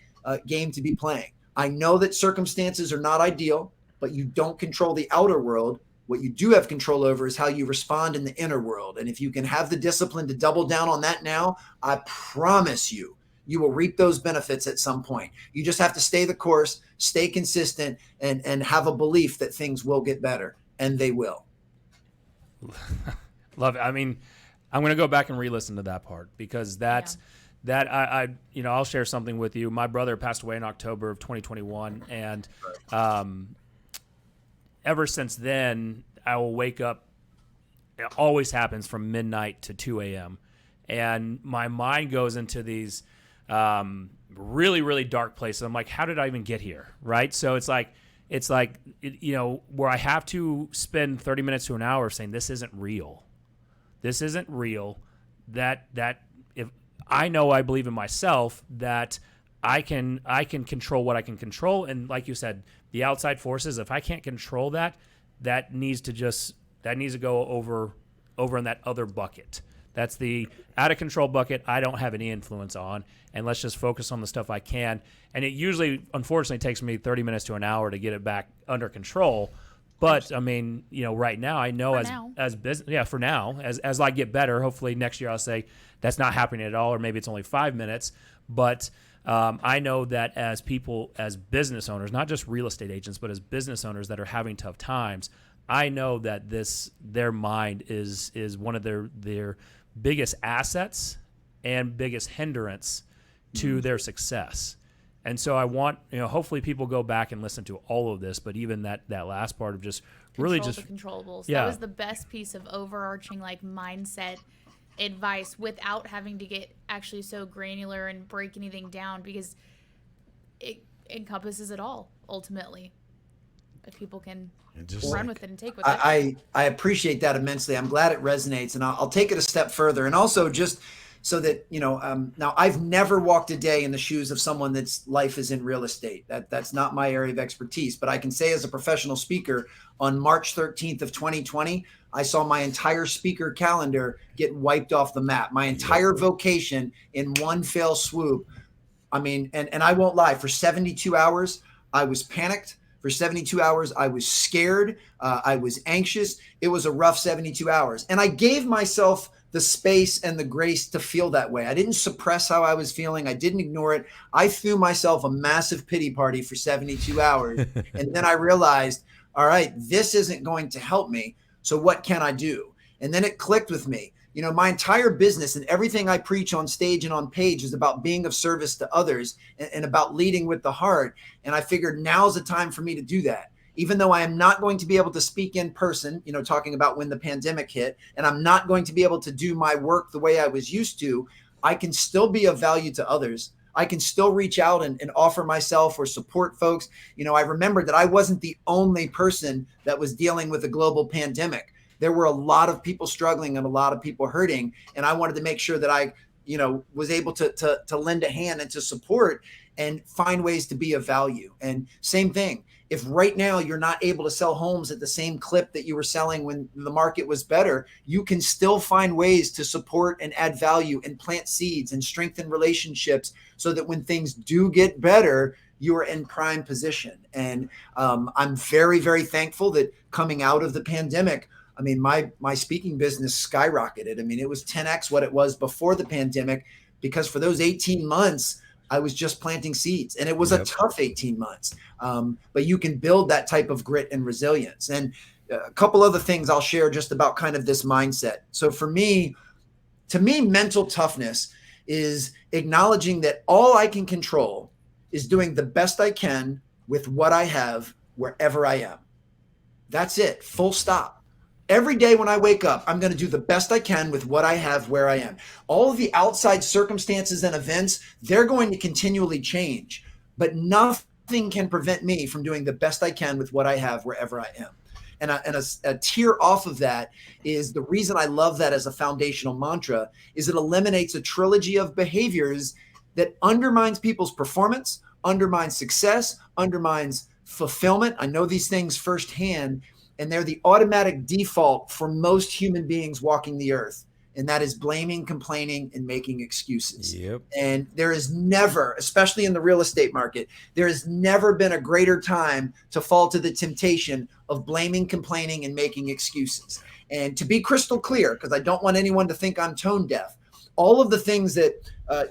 S5: game to be playing. I know that circumstances are not ideal, but you don't control the outer world. What you do have control over is how you respond in the inner world. And if you can have the discipline to double down on that now, I promise you, you will reap those benefits at some point. You just have to stay the course, stay consistent, and have a belief that things will get better, and they will.
S1: Love it. I mean, I'm going to go back and re-listen to that part, because that I'll share something with you. My brother passed away in October of 2021, and ever since then, I will wake up. It always happens from midnight to 2 a.m. And my mind goes into these really, really dark places. I'm like, how did I even get here? Right. So it's like, where I have to spend 30 minutes to an hour saying, this isn't real. This isn't real. That if I know, I believe in myself, that I can control what I can control. And like you said, the outside forces, if I can't control that needs to go over in that other bucket. That's the out of control bucket I don't have any influence on, and let's just focus on the stuff I can. And it usually, unfortunately, takes me 30 minutes to an hour to get it back under control. But I mean, right now I know as business, for now, as I get better, hopefully next year I'll say that's not happening at all, or maybe it's only 5 minutes. But I know that as people, as business owners, not just real estate agents, but as business owners that are having tough times, I know that their mind is one of their biggest assets and biggest hindrance to their success. And so I want, hopefully people go back and listen to all of this, but even that last part of just really just
S3: the controllables.
S1: Yeah.
S3: That was the best piece of overarching mindset advice, without having to get actually so granular and break anything down, because it encompasses it all ultimately. If people can run with it and take with it.
S5: I appreciate that immensely. I'm glad it resonates, and I'll take it a step further. And also, just so that now, I've never walked a day in the shoes of someone that's life is in real estate. That's not my area of expertise. But I can say, as a professional speaker, on March 13th of 2020, I saw my entire speaker calendar get wiped off the map. My entire vocation in one fell swoop. I mean, and I won't lie, for 72 hours, I was panicked. For 72 hours, I was scared. I was anxious. It was a rough 72 hours. And I gave myself the space and the grace to feel that way. I didn't suppress how I was feeling. I didn't ignore it. I threw myself a massive pity party for 72 hours. And then I realized, all right, this isn't going to help me. So what can I do? And then it clicked with me. My entire business and everything I preach on stage and on page is about being of service to others and about leading with the heart. And I figured now's the time for me to do that. Even though I am not going to be able to speak in person, talking about when the pandemic hit, and I'm not going to be able to do my work the way I was used to, I can still be of value to others. I can still reach out and offer myself or support folks. I remembered that I wasn't the only person that was dealing with a global pandemic. There were a lot of people struggling and a lot of people hurting. And I wanted to make sure that I, was able to lend a hand and to support and find ways to be of value. And same thing, if right now you're not able to sell homes at the same clip that you were selling when the market was better, you can still find ways to support and add value and plant seeds and strengthen relationships so that when things do get better, you are in prime position. And I'm very, very thankful that coming out of the pandemic, I mean, my speaking business skyrocketed. I mean, it was 10x what it was before the pandemic, because for those 18 months, I was just planting seeds, and it was a tough 18 months. But you can build that type of grit and resilience. And a couple other things I'll share just about kind of this mindset. So to me, mental toughness is acknowledging that all I can control is doing the best I can with what I have wherever I am. That's it. Full stop. Every day when I wake up, I'm going to do the best I can with what I have where I am. All of the outside circumstances and events, they're going to continually change, but nothing can prevent me from doing the best I can with what I have wherever I am. And a tier off of that is the reason I love that as a foundational mantra is it eliminates a trilogy of behaviors that undermines people's performance, undermines success, undermines fulfillment. I know these things firsthand, and they're the automatic default for most human beings walking the earth. And that is blaming, complaining, and making excuses.
S4: Yep.
S5: And there is never, especially in the real estate market, there has never been a greater time to fall to the temptation of blaming, complaining, and making excuses. And to be crystal clear, because I don't want anyone to think I'm tone deaf, all of the things that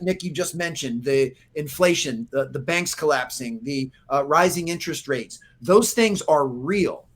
S5: Nick, you just mentioned, the inflation, the banks collapsing, the rising interest rates, those things are real.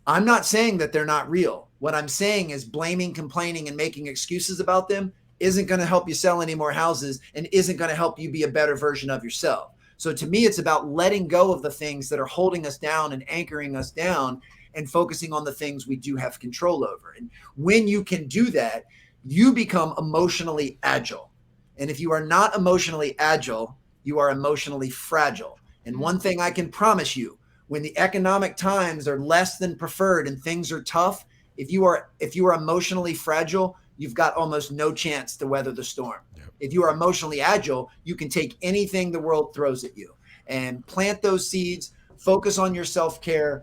S5: I'm not saying that they're not real. What I'm saying is blaming, complaining, and making excuses about them isn't going to help you sell any more houses and isn't going to help you be a better version of yourself. So to me, it's about letting go of the things that are holding us down and anchoring us down and focusing on the things we do have control over. And when you can do that, you become emotionally agile. And if you are not emotionally agile, you are emotionally fragile. And one thing I can promise you, when the economic times are less than preferred and things are tough, if you are emotionally fragile, you've got almost no chance to weather the storm. Yep. If you are emotionally agile, you can take anything the world throws at you and plant those seeds, focus on your self-care,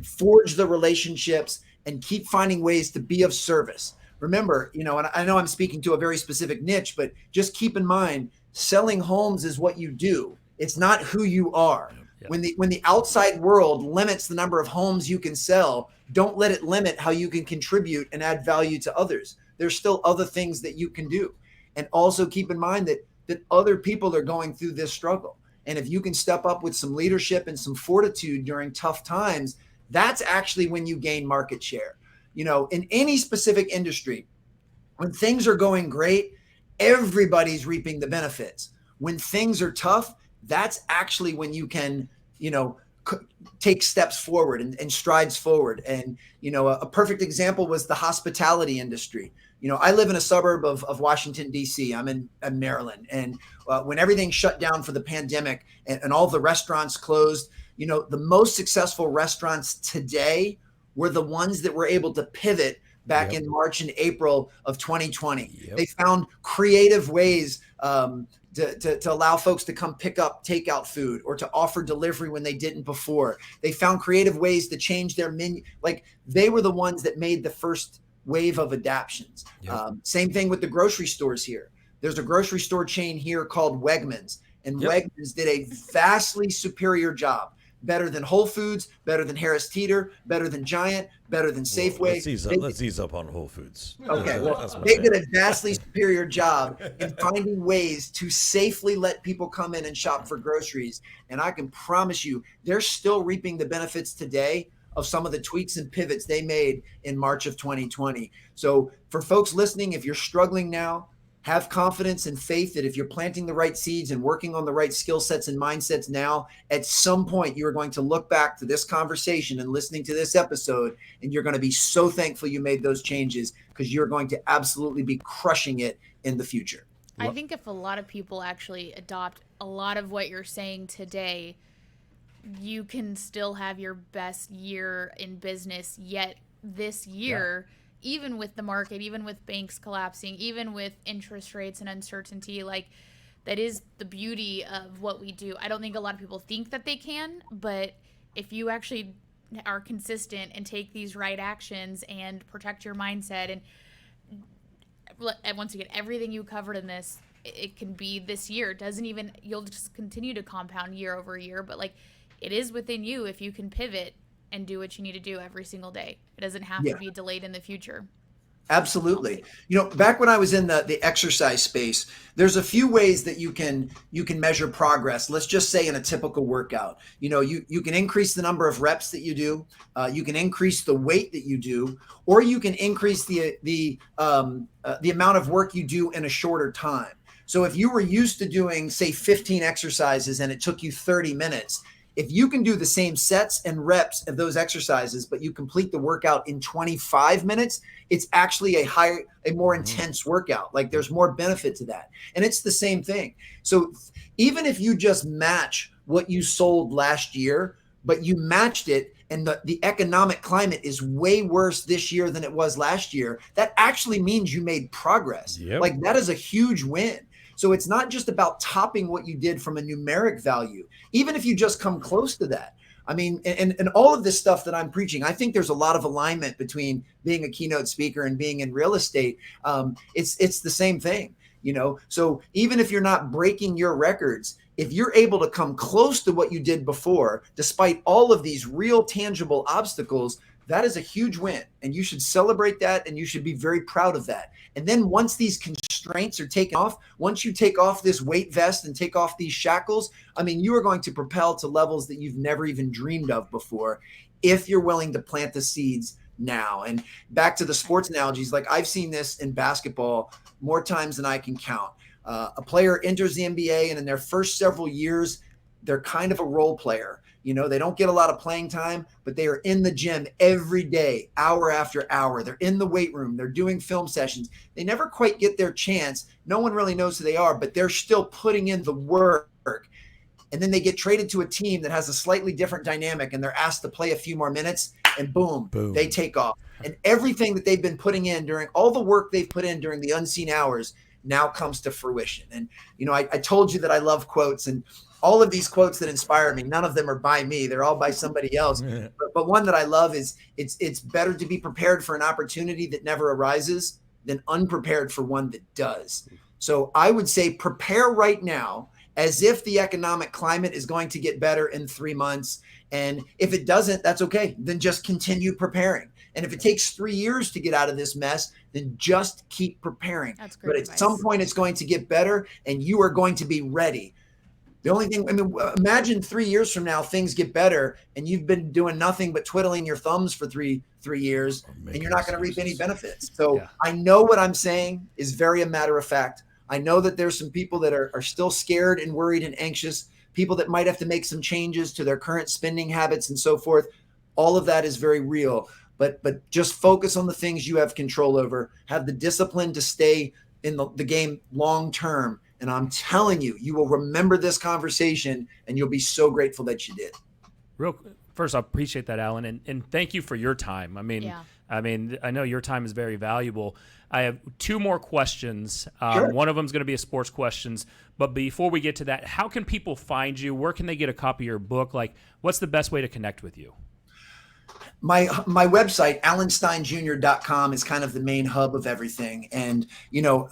S5: forge the relationships, and keep finding ways to be of service. Remember, and I know I'm speaking to a very specific niche, but just keep in mind, selling homes is what you do. It's not who you are. Yep. When the outside world limits the number of homes you can sell, don't let it limit how you can contribute and add value to others. There's still other things that you can do. And also keep in mind that other people are going through this struggle. And if you can step up with some leadership and some fortitude during tough times, that's actually when you gain market share. In any specific industry, when things are going great, everybody's reaping the benefits. When things are tough, that's actually when you can, take steps forward and strides forward. And, a perfect example was the hospitality industry. I live in a suburb of Washington, D.C. I'm in Maryland. And when everything shut down for the pandemic and all the restaurants closed, the most successful restaurants today were the ones that were able to pivot back in March and April of 2020. Yep. They found creative ways to allow folks to come pick up takeout food or to offer delivery when they didn't before. They found creative ways to change their menu. Like they were the ones that made the first wave of adaptions. Yep. Same thing with the grocery stores here. There's a grocery store chain here called Wegmans, and Wegmans did a vastly superior job. Better than Whole Foods, better than Harris Teeter, better than Giant, better than Safeway.
S4: Let's ease up on Whole Foods.
S5: Okay, well, they did a vastly superior job in finding ways to safely let people come in and shop for groceries. And I can promise you, they're still reaping the benefits today of some of the tweaks and pivots they made in March of 2020. So for folks listening, if you're struggling now, have confidence and faith that if you're planting the right seeds and working on the right skill sets and mindsets now, at some point you're going to look back to this conversation and listening to this episode, and you're going to be so thankful you made those changes because you're going to absolutely be crushing it in the future.
S3: I think if a lot of people actually adopt a lot of what you're saying today, you can still have your best year in business yet this year. Yeah. Even with the market, even with banks collapsing, even with interest rates and uncertainty, like that is the beauty of what we do. I don't think a lot of people think that they can, but if you actually are consistent and take these right actions and protect your mindset and once again, everything you covered in this, it can be this year. You'll just continue to compound year over year, but like it is within you if you can pivot and do what you need to do every single day. It doesn't have to be delayed in the future.
S5: Absolutely. Back when I was in the exercise space, there's a few ways that you can measure progress. Let's just say in a typical workout, you can increase the number of reps that you do. You can increase the weight that you do, or you can increase the amount of work you do in a shorter time. So if you were used to doing, say, 15 exercises and it took you 30 minutes, if you can do the same sets and reps of those exercises, but you complete the workout in 25 minutes, it's actually a more intense workout. Like there's more benefit to that. And it's the same thing. So even if you just match what you sold last year, but you matched it and the economic climate is way worse this year than it was last year, that actually means you made progress.
S2: Yep.
S5: Like that is a huge win. So it's not just about topping what you did from a numeric value, even if you just come close to that. I mean, and all of this stuff that I'm preaching, I think there's a lot of alignment between being a keynote speaker and being in real estate. It's the same thing, you know? So even if you're not breaking your records, if you're able to come close to what you did before, despite all of these real tangible obstacles, that is a huge win. And you should celebrate that, and you should be very proud of that. And then once these constraints are taken off, once you take off this weight vest and take off these shackles, I mean, you are going to propel to levels that you've never even dreamed of before, if you're willing to plant the seeds now. And back to the sports analogies, like I've seen this in basketball more times than I can count. A player enters the NBA, and in their first several years, they're kind of a role player. You know, they don't get a lot of playing time, but they are in the gym every day, hour after hour. They're in the weight room. They're doing film sessions. They never quite get their chance. No one really knows who they are, but they're still putting in the work. And then they get traded to a team that has a slightly different dynamic, and they're asked to play a few more minutes, and boom, they take off. And everything that they've been putting in during all the work they've put in during the unseen hours now comes to fruition. And, you know, I told you that I love quotes, and all of these quotes that inspire me, none of them are by me. They're all by somebody else. But one that I love is it's better to be prepared for an opportunity that never arises than unprepared for one that does. So I would say prepare right now as if the economic climate is going to get better in 3 months. And if it doesn't, that's okay. Then just continue preparing. And if it takes 3 years to get out of this mess, then just keep preparing.
S3: That's great
S5: But at
S3: advice.
S5: some point, it's going to get better, and you are going to be ready. The only thing, I mean, imagine 3 years from now, things get better, and you've been doing nothing but twiddling your thumbs for three years, and you're not going to reap any benefits. So
S1: Yeah.
S5: I know what I'm saying is very a matter of fact. I know that there's some people that are still scared and worried and anxious, people that might have to make some changes to their current spending habits and so forth. All of that is very real. But just focus on the things you have control over. Have the discipline to stay in the game long term. And I'm telling you, you will remember this conversation, and you'll be so grateful that you did.
S1: First, I appreciate that, Alan, and thank you for your time. I mean,
S3: Yeah.
S1: I know your time is very valuable. I have 2 more questions.
S5: Sure.
S1: One of them is going to be a sports questions. But before we get to that, how can people find you? Where can they get a copy of your book? Like, what's the best way to connect with you?
S5: My website, alansteinjr.com, is kind of the main hub of everything. And, you know,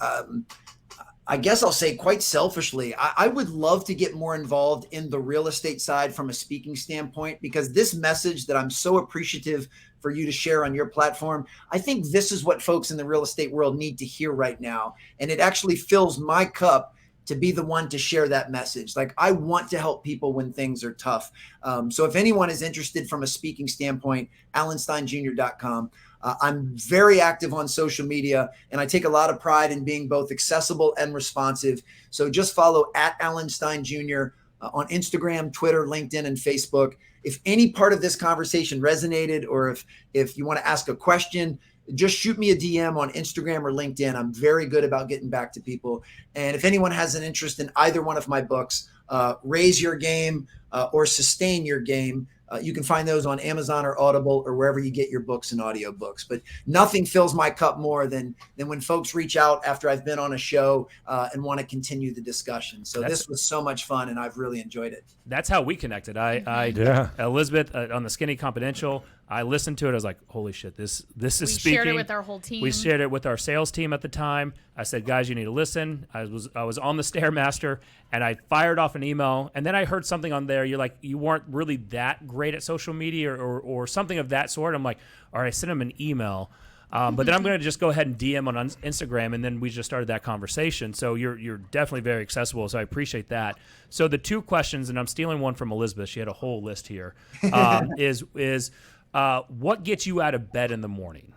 S5: I guess I'll say quite selfishly, I would love to get more involved in the real estate side from a speaking standpoint, because this message that I'm so appreciative for you to share on your platform, I think this is what folks in the real estate world need to hear right now. And it actually fills my cup to be the one to share that message. Like, I want to help people when things are tough. So if anyone is interested from a speaking standpoint, alansteinjr.com. I'm very active on social media, and I take a lot of pride in being both accessible and responsive. So just follow @AlanSteinJr. On Instagram, Twitter, LinkedIn, and Facebook. If any part of this conversation resonated, or if you want to ask a question, just shoot me a DM on Instagram or LinkedIn. I'm very good about getting back to people. And if anyone has an interest in either one of my books, Raise Your Game or Sustain Your Game, you can find those on Amazon or Audible or wherever you get your books and audiobooks. But nothing fills my cup more than when folks reach out after I've been on a show and want to continue the discussion. So this was so much fun, and I've really enjoyed it.
S1: That's how we connected.
S2: Yeah.
S1: Elizabeth on the Skinny Confidential, I listened to it. I was like, holy shit, this is
S3: We
S1: speaking.
S3: shared it with our whole team.
S1: We shared it with our sales team at the time. I said, guys, you need to listen. I was on the Stairmaster, and I fired off an email, and then I heard something on there. You're like, you weren't really that great at social media or something of that sort. I'm like, all right, I sent him an email. But then I'm going to just go ahead and DM on Instagram, and then we just started that conversation. So you're definitely very accessible, so I appreciate that. So the 2 questions, and I'm stealing one from Elizabeth. She had a whole list here. Is what gets you out of bed in the morning?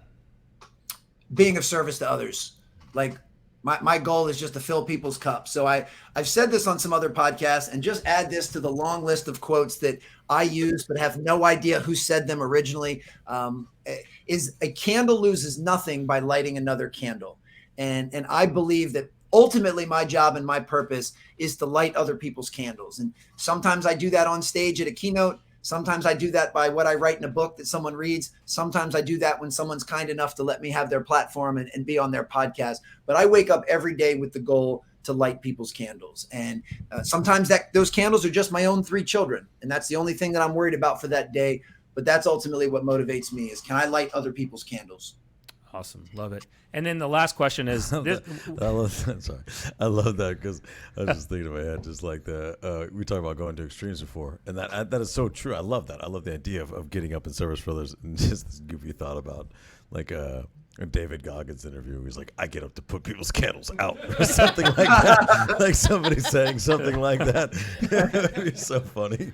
S5: Being of service to others. Like, my goal is just to fill people's cups. So I've said this on some other podcasts, and just add this to the long list of quotes that I use but have no idea who said them originally. Is a candle loses nothing by lighting another candle. And I believe that ultimately my job and my purpose is to light other people's candles. And sometimes I do that on stage at a keynote. Sometimes I do that by what I write in a book that someone reads. Sometimes I do that when someone's kind enough to let me have their platform and be on their podcast. But I wake up every day with the goal to light people's candles. And sometimes those candles are just my own 3 children. And that's the only thing that I'm worried about for that day. But that's ultimately what motivates me is, can I light other people's candles?
S1: Awesome. Love it. And then the last question is this.
S4: I love that. Sorry. I love that because I was just thinking in my head, just like we talked about going to extremes before. And that is so true. I love that. I love the idea of getting up in service for others. And just this goofy thought about like a David Goggins interview. He's like, I get up to put people's candles out or something like that. Like somebody saying something like that. It'd be so funny.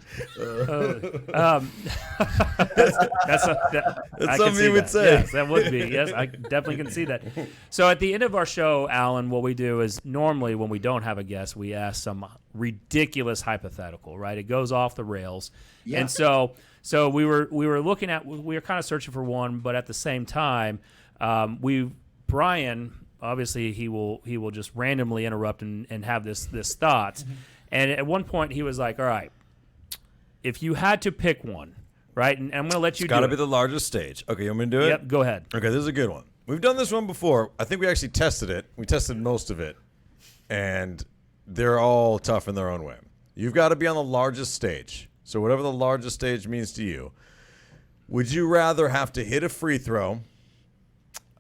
S1: That's
S4: something you would say.
S1: Yes, that would be. Yes, I definitely can see that. So at the end of our show, Alan, what we do is normally when we don't have a guest, we ask some ridiculous hypothetical, right? It goes off the rails. Yeah. And so we were looking at, we were kind of searching for one, but at the same time, Brian, obviously he will just randomly interrupt and have this thoughts. Mm-hmm. And at one point he was like, all right, if you had to pick one, right? And I'm going to let you
S4: It's got to be the largest stage. Okay, you want me to do it?
S1: Yep, go ahead.
S4: Okay, this is a good one. We've done this one before. I think we actually tested it. We tested most of it. And they're all tough in their own way. You've got to be on the largest stage. So whatever the largest stage means to you. Would you rather have to hit a free throw,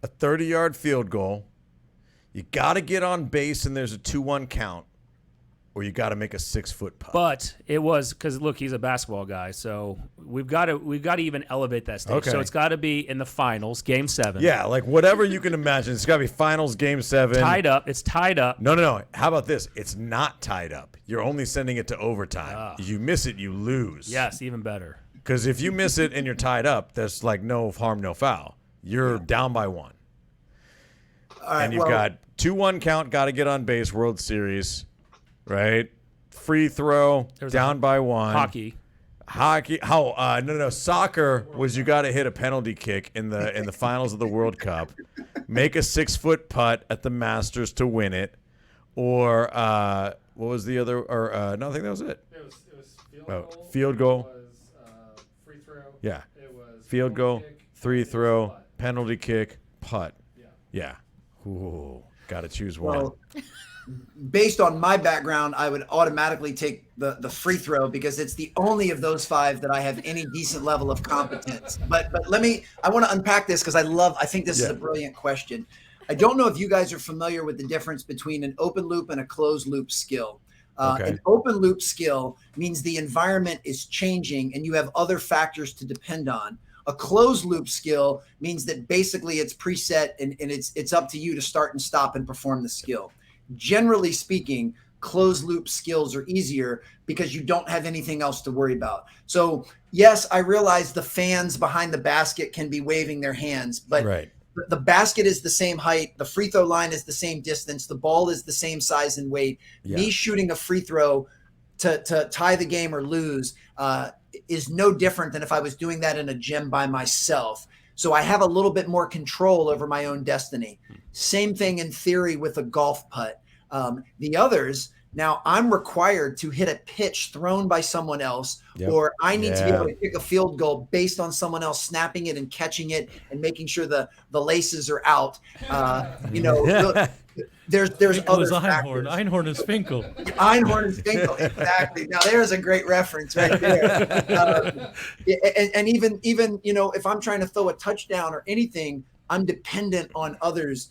S4: a 30-yard field goal, you got to get on base and there's a 2-1 count, or you got to make a 6-foot putt?
S1: But it was because look, he's a basketball guy, so we've got to even elevate that stage.
S4: Okay.
S1: So it's got to be in the finals, Game 7.
S4: Yeah, like whatever you can imagine. It's got to be finals, Game 7.
S1: Tied up. It's tied up.
S4: No. How about this? It's not tied up. You're only sending it to overtime. If you miss it, you lose.
S1: Yes, even better.
S4: Because if you miss it and you're tied up, there's like no harm, no foul. You're down by 1.
S5: All right,
S4: and you've got 2-1 count, got to get on base, World Series, right? Free throw, down by 1.
S1: Hockey.
S4: No. Soccer was you got to hit a penalty kick in the finals of the World Cup, make a 6-foot putt at the Masters to win it, or what was the other? Or no, I think that was it.
S6: It was
S4: field goal.
S6: It was free throw.
S4: Yeah.
S6: It was
S4: Field goal,
S6: kick,
S4: free throw,
S6: putt.
S4: penalty kick, putt.
S6: Yeah.
S4: Ooh, got to choose one.
S5: Well, based on my background, I would automatically take the free throw because it's the only of those 5 that I have any decent level of competence. But I want to unpack this because I think this is a brilliant question. I don't know if you guys are familiar with the difference between an open loop and a closed loop skill. An open loop skill means the environment is changing and you have other factors to depend on. A closed loop skill means that basically it's preset and it's up to you to start and stop and perform the skill. Generally speaking, closed loop skills are easier because you don't have anything else to worry about. So yes, I realize the fans behind the basket can be waving their hands, but the basket is the same height. The free throw line is the same distance. The ball is the same size and weight. Yeah. Me shooting a free throw to tie the game or lose is no different than if I was doing that in a gym by myself. So I have a little bit more control over my own destiny. Same thing in theory with a golf putt. The others, now I'm required to hit a pitch thrown by someone else, or I need to be able to kick a field goal based on someone else snapping it and catching it and making sure the laces are out. There's other factors.
S2: Einhorn and Finkel.
S5: Einhorn and Finkel, exactly. Now there's a great reference right there. And even if I'm trying to throw a touchdown or anything, I'm dependent on others.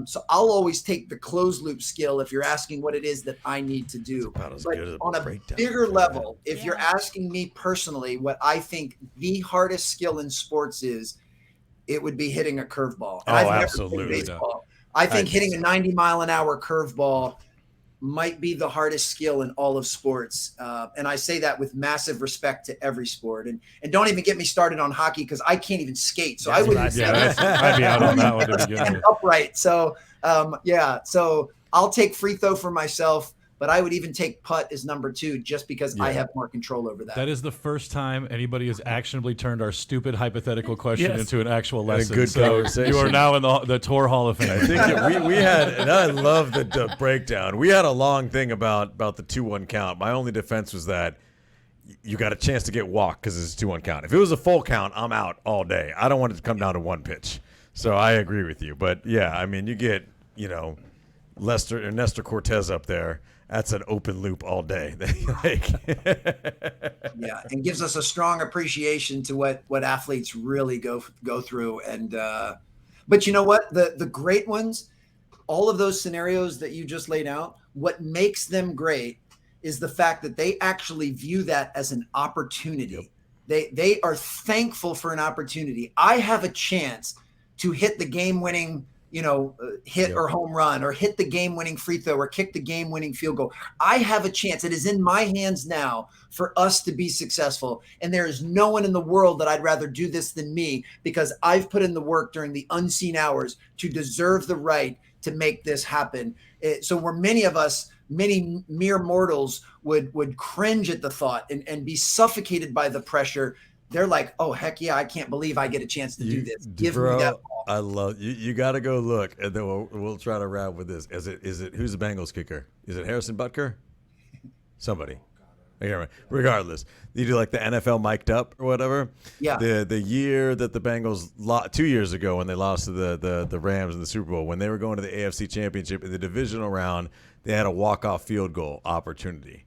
S5: So I'll always take the closed loop skill if you're asking what it is that I need to do. But on a bigger level, if you're asking me personally what I think the hardest skill in sports is, it would be hitting a curveball. And I've
S4: absolutely.
S5: Never played baseball. I think hitting a 90-mile-an-hour curveball might be the hardest skill in all of sports. And I say that with massive respect to every sport. And don't even get me started on hockey because I can't even skate. So I wouldn't.
S2: I'd be out on that one to begin with.
S5: Upright. So, so I'll take free throw for myself, but I would even take putt as number 2 just because I have more control over that.
S2: That is the first time anybody has actionably turned our stupid hypothetical question into an actual lesson.
S4: And a good conversation.
S2: You are now in the Tour Hall of Fame.
S4: I think we had, and I love the breakdown. We had a long thing about the 2-1 count. My only defense was that you got a chance to get walked because it's 2-1 count. If it was a full count, I'm out all day. I don't want it to come down to one pitch. So I agree with you. But, yeah, I mean, you get, Lester and Nestor Cortez up there. That's an open loop all day.
S5: Yeah, and gives us a strong appreciation to what athletes really go through. And but you know what? The great ones, all of those scenarios that you just laid out, what makes them great is the fact that they actually view that as an opportunity. Yep. They are thankful for an opportunity. I have a chance to hit the game-winning hit or home run, or hit the game-winning free throw, or kick the game-winning field goal. I have a chance. It is in my hands now for us to be successful. And there is no one in the world that I'd rather do this than me, because I've put in the work during the unseen hours to deserve the right to make this happen. So where many of us, many mere mortals would cringe at the thought and be suffocated by the pressure, they're like, oh, heck yeah, I can't believe I get a chance to do this. Give me that ball.
S4: I love you. You got to go look, and then we'll try to wrap with this. Is it who's the Bengals kicker? Is it Harrison Butker? Somebody. I can't remember. Regardless, you do like the NFL mic'd up or whatever.
S5: Yeah.
S4: The year that the Bengals 2 years ago when they lost to the Rams in the Super Bowl, when they were going to the AFC Championship in the divisional round, they had a walk-off field goal opportunity,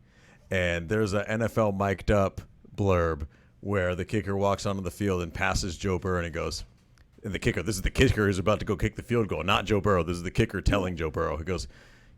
S4: and there's an NFL mic'd up blurb where the kicker walks onto the field and passes Joe Burrow, and he goes, and the kicker, this is the kicker who's about to go kick the field goal, not Joe Burrow. This is the kicker telling Joe Burrow. He goes,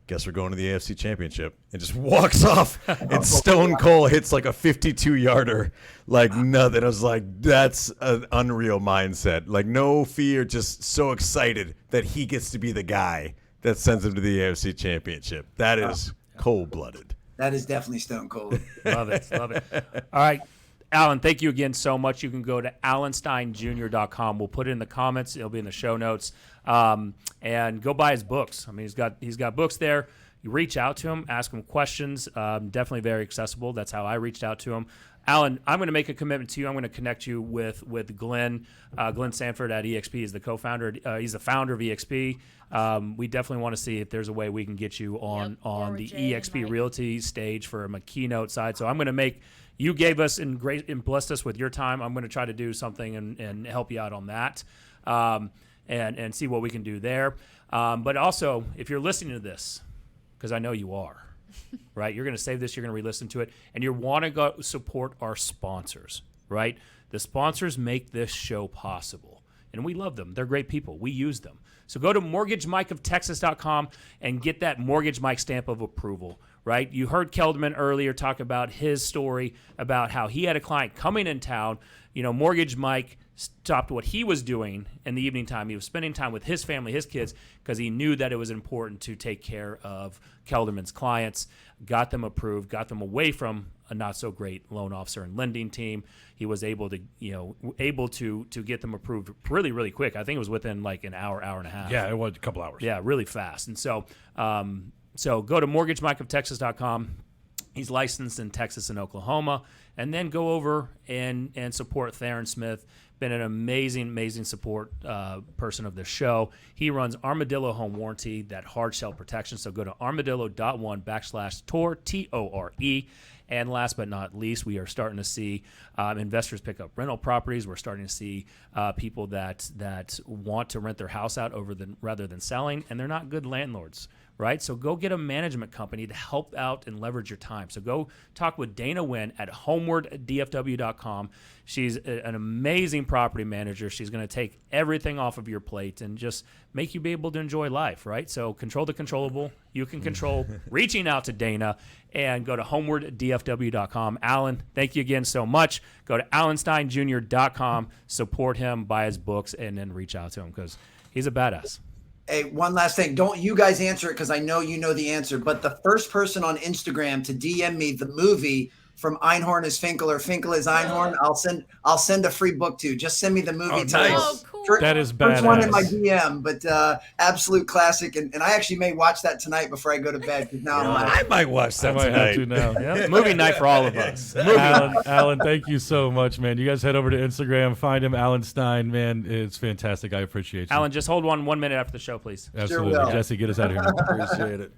S4: guess we're going to the AFC Championship, and just walks off. And Stone Cold hits like a 52-yarder, like nothing. I was like, that's an unreal mindset. Like no fear, just so excited that he gets to be the guy that sends him to the AFC Championship. That is cold-blooded.
S5: That is definitely Stone Cold.
S1: Love it. All right. Alan, thank you again so much. You can go to alansteinjr.com. We'll put it in the comments. It'll be in the show notes. And go buy his books. I mean, he's got books there. You reach out to him, ask him questions. Definitely very accessible. That's how I reached out to him. Alan, I'm going to make a commitment to you. I'm going to connect you with Glenn Sanford at EXP. He's the co-founder. He's the founder of EXP. We definitely want to see if there's a way we can get you on the EXP Realty stage for a keynote side. So I'm going to make. You gave us and blessed us with your time. I'm going to try to do something and help you out on that, and see what we can do there. But also, if you're listening to this, because I know you are, right? You're going to save this. You're going to re-listen to it, and you want to go support our sponsors, right? The sponsors make this show possible, and we love them. They're great people. We use them. So go to mortgageMikeOfTexas.com and get that Mortgage Mike stamp of approval, right? You heard Kelderman earlier talk about his story about how he had a client coming in town. Mortgage Mike stopped what he was doing in the evening time. He was spending time with his family, his kids, because he knew that it was important to take care of Kelderman's clients, got them approved, got them away from a not so great loan officer and lending team. He was able to get them approved really, really quick. I think it was within like an hour and a half.
S2: Yeah, it was a couple hours.
S1: Yeah, really fast. And so go to mortgagemikeoftexas.com. He's licensed in Texas and Oklahoma. And then go over and support Theron Smith. Been an amazing support person of the show. He runs Armadillo Home Warranty, that hard shell protection. So go to armadillo.1/TOR, TORE. And last but not least, we are starting to see investors pick up rental properties. We're starting to see people that want to rent their house out rather than selling, and they're not good landlords, right? So go get a management company to help out and leverage your time. So go talk with Dana Wynn at homewarddfw.com. She's an amazing property manager. She's going to take everything off of your plate and just make you be able to enjoy life, right? So control the controllable. You can control reaching out to Dana, and go to homewarddfw.com. Alan, thank you again so much. Go to alansteinjr.com, support him, buy his books, and then reach out to him because he's a badass.
S5: Hey, one last thing. Don't you guys answer it because I know you know the answer. But the first person on Instagram to DM me the movie from Einhorn is Finkel or Finkel is Einhorn, I'll send a free book to. Just send me the movie title.
S3: Oh, cool.
S2: That is
S5: First one in my
S2: badass.
S5: DM, but absolute classic. And I actually may watch that tonight before I go to bed. Because now
S4: I might watch
S2: I
S4: that
S2: might have
S4: tonight.
S2: to now.
S1: Yeah, movie night for all of us.
S2: Alan, thank you so much, man. You guys head over to Instagram, find him, Alan Stein, man. It's fantastic. I appreciate you.
S1: Alan, just hold 1 minute after the show, please.
S2: Absolutely.
S5: will.
S2: Jesse, get us out of here.
S4: Appreciate it.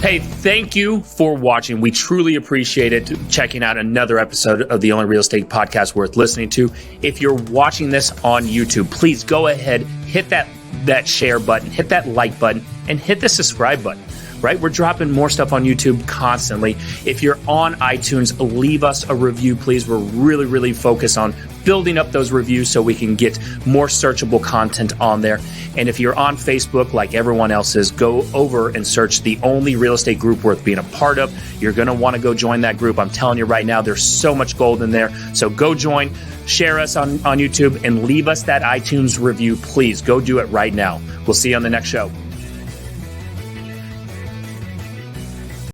S1: Hey, thank you for watching. We truly appreciate it. Checking out another episode of the Only Real Estate Podcast worth listening to. If you're watching this on YouTube, please go ahead, hit that share button, hit that like button, and hit the subscribe button. Right? We're dropping more stuff on YouTube constantly. If you're on iTunes, leave us a review, please. We're really, really focused on building up those reviews so we can get more searchable content on there. And if you're on Facebook, like everyone else is, go over and search the Only Real Estate Group worth being a part of. You're going to want to go join that group. I'm telling you right now, there's so much gold in there. So go join, share us on YouTube, and leave us that iTunes review, please. Go do it right now. We'll see you on the next show.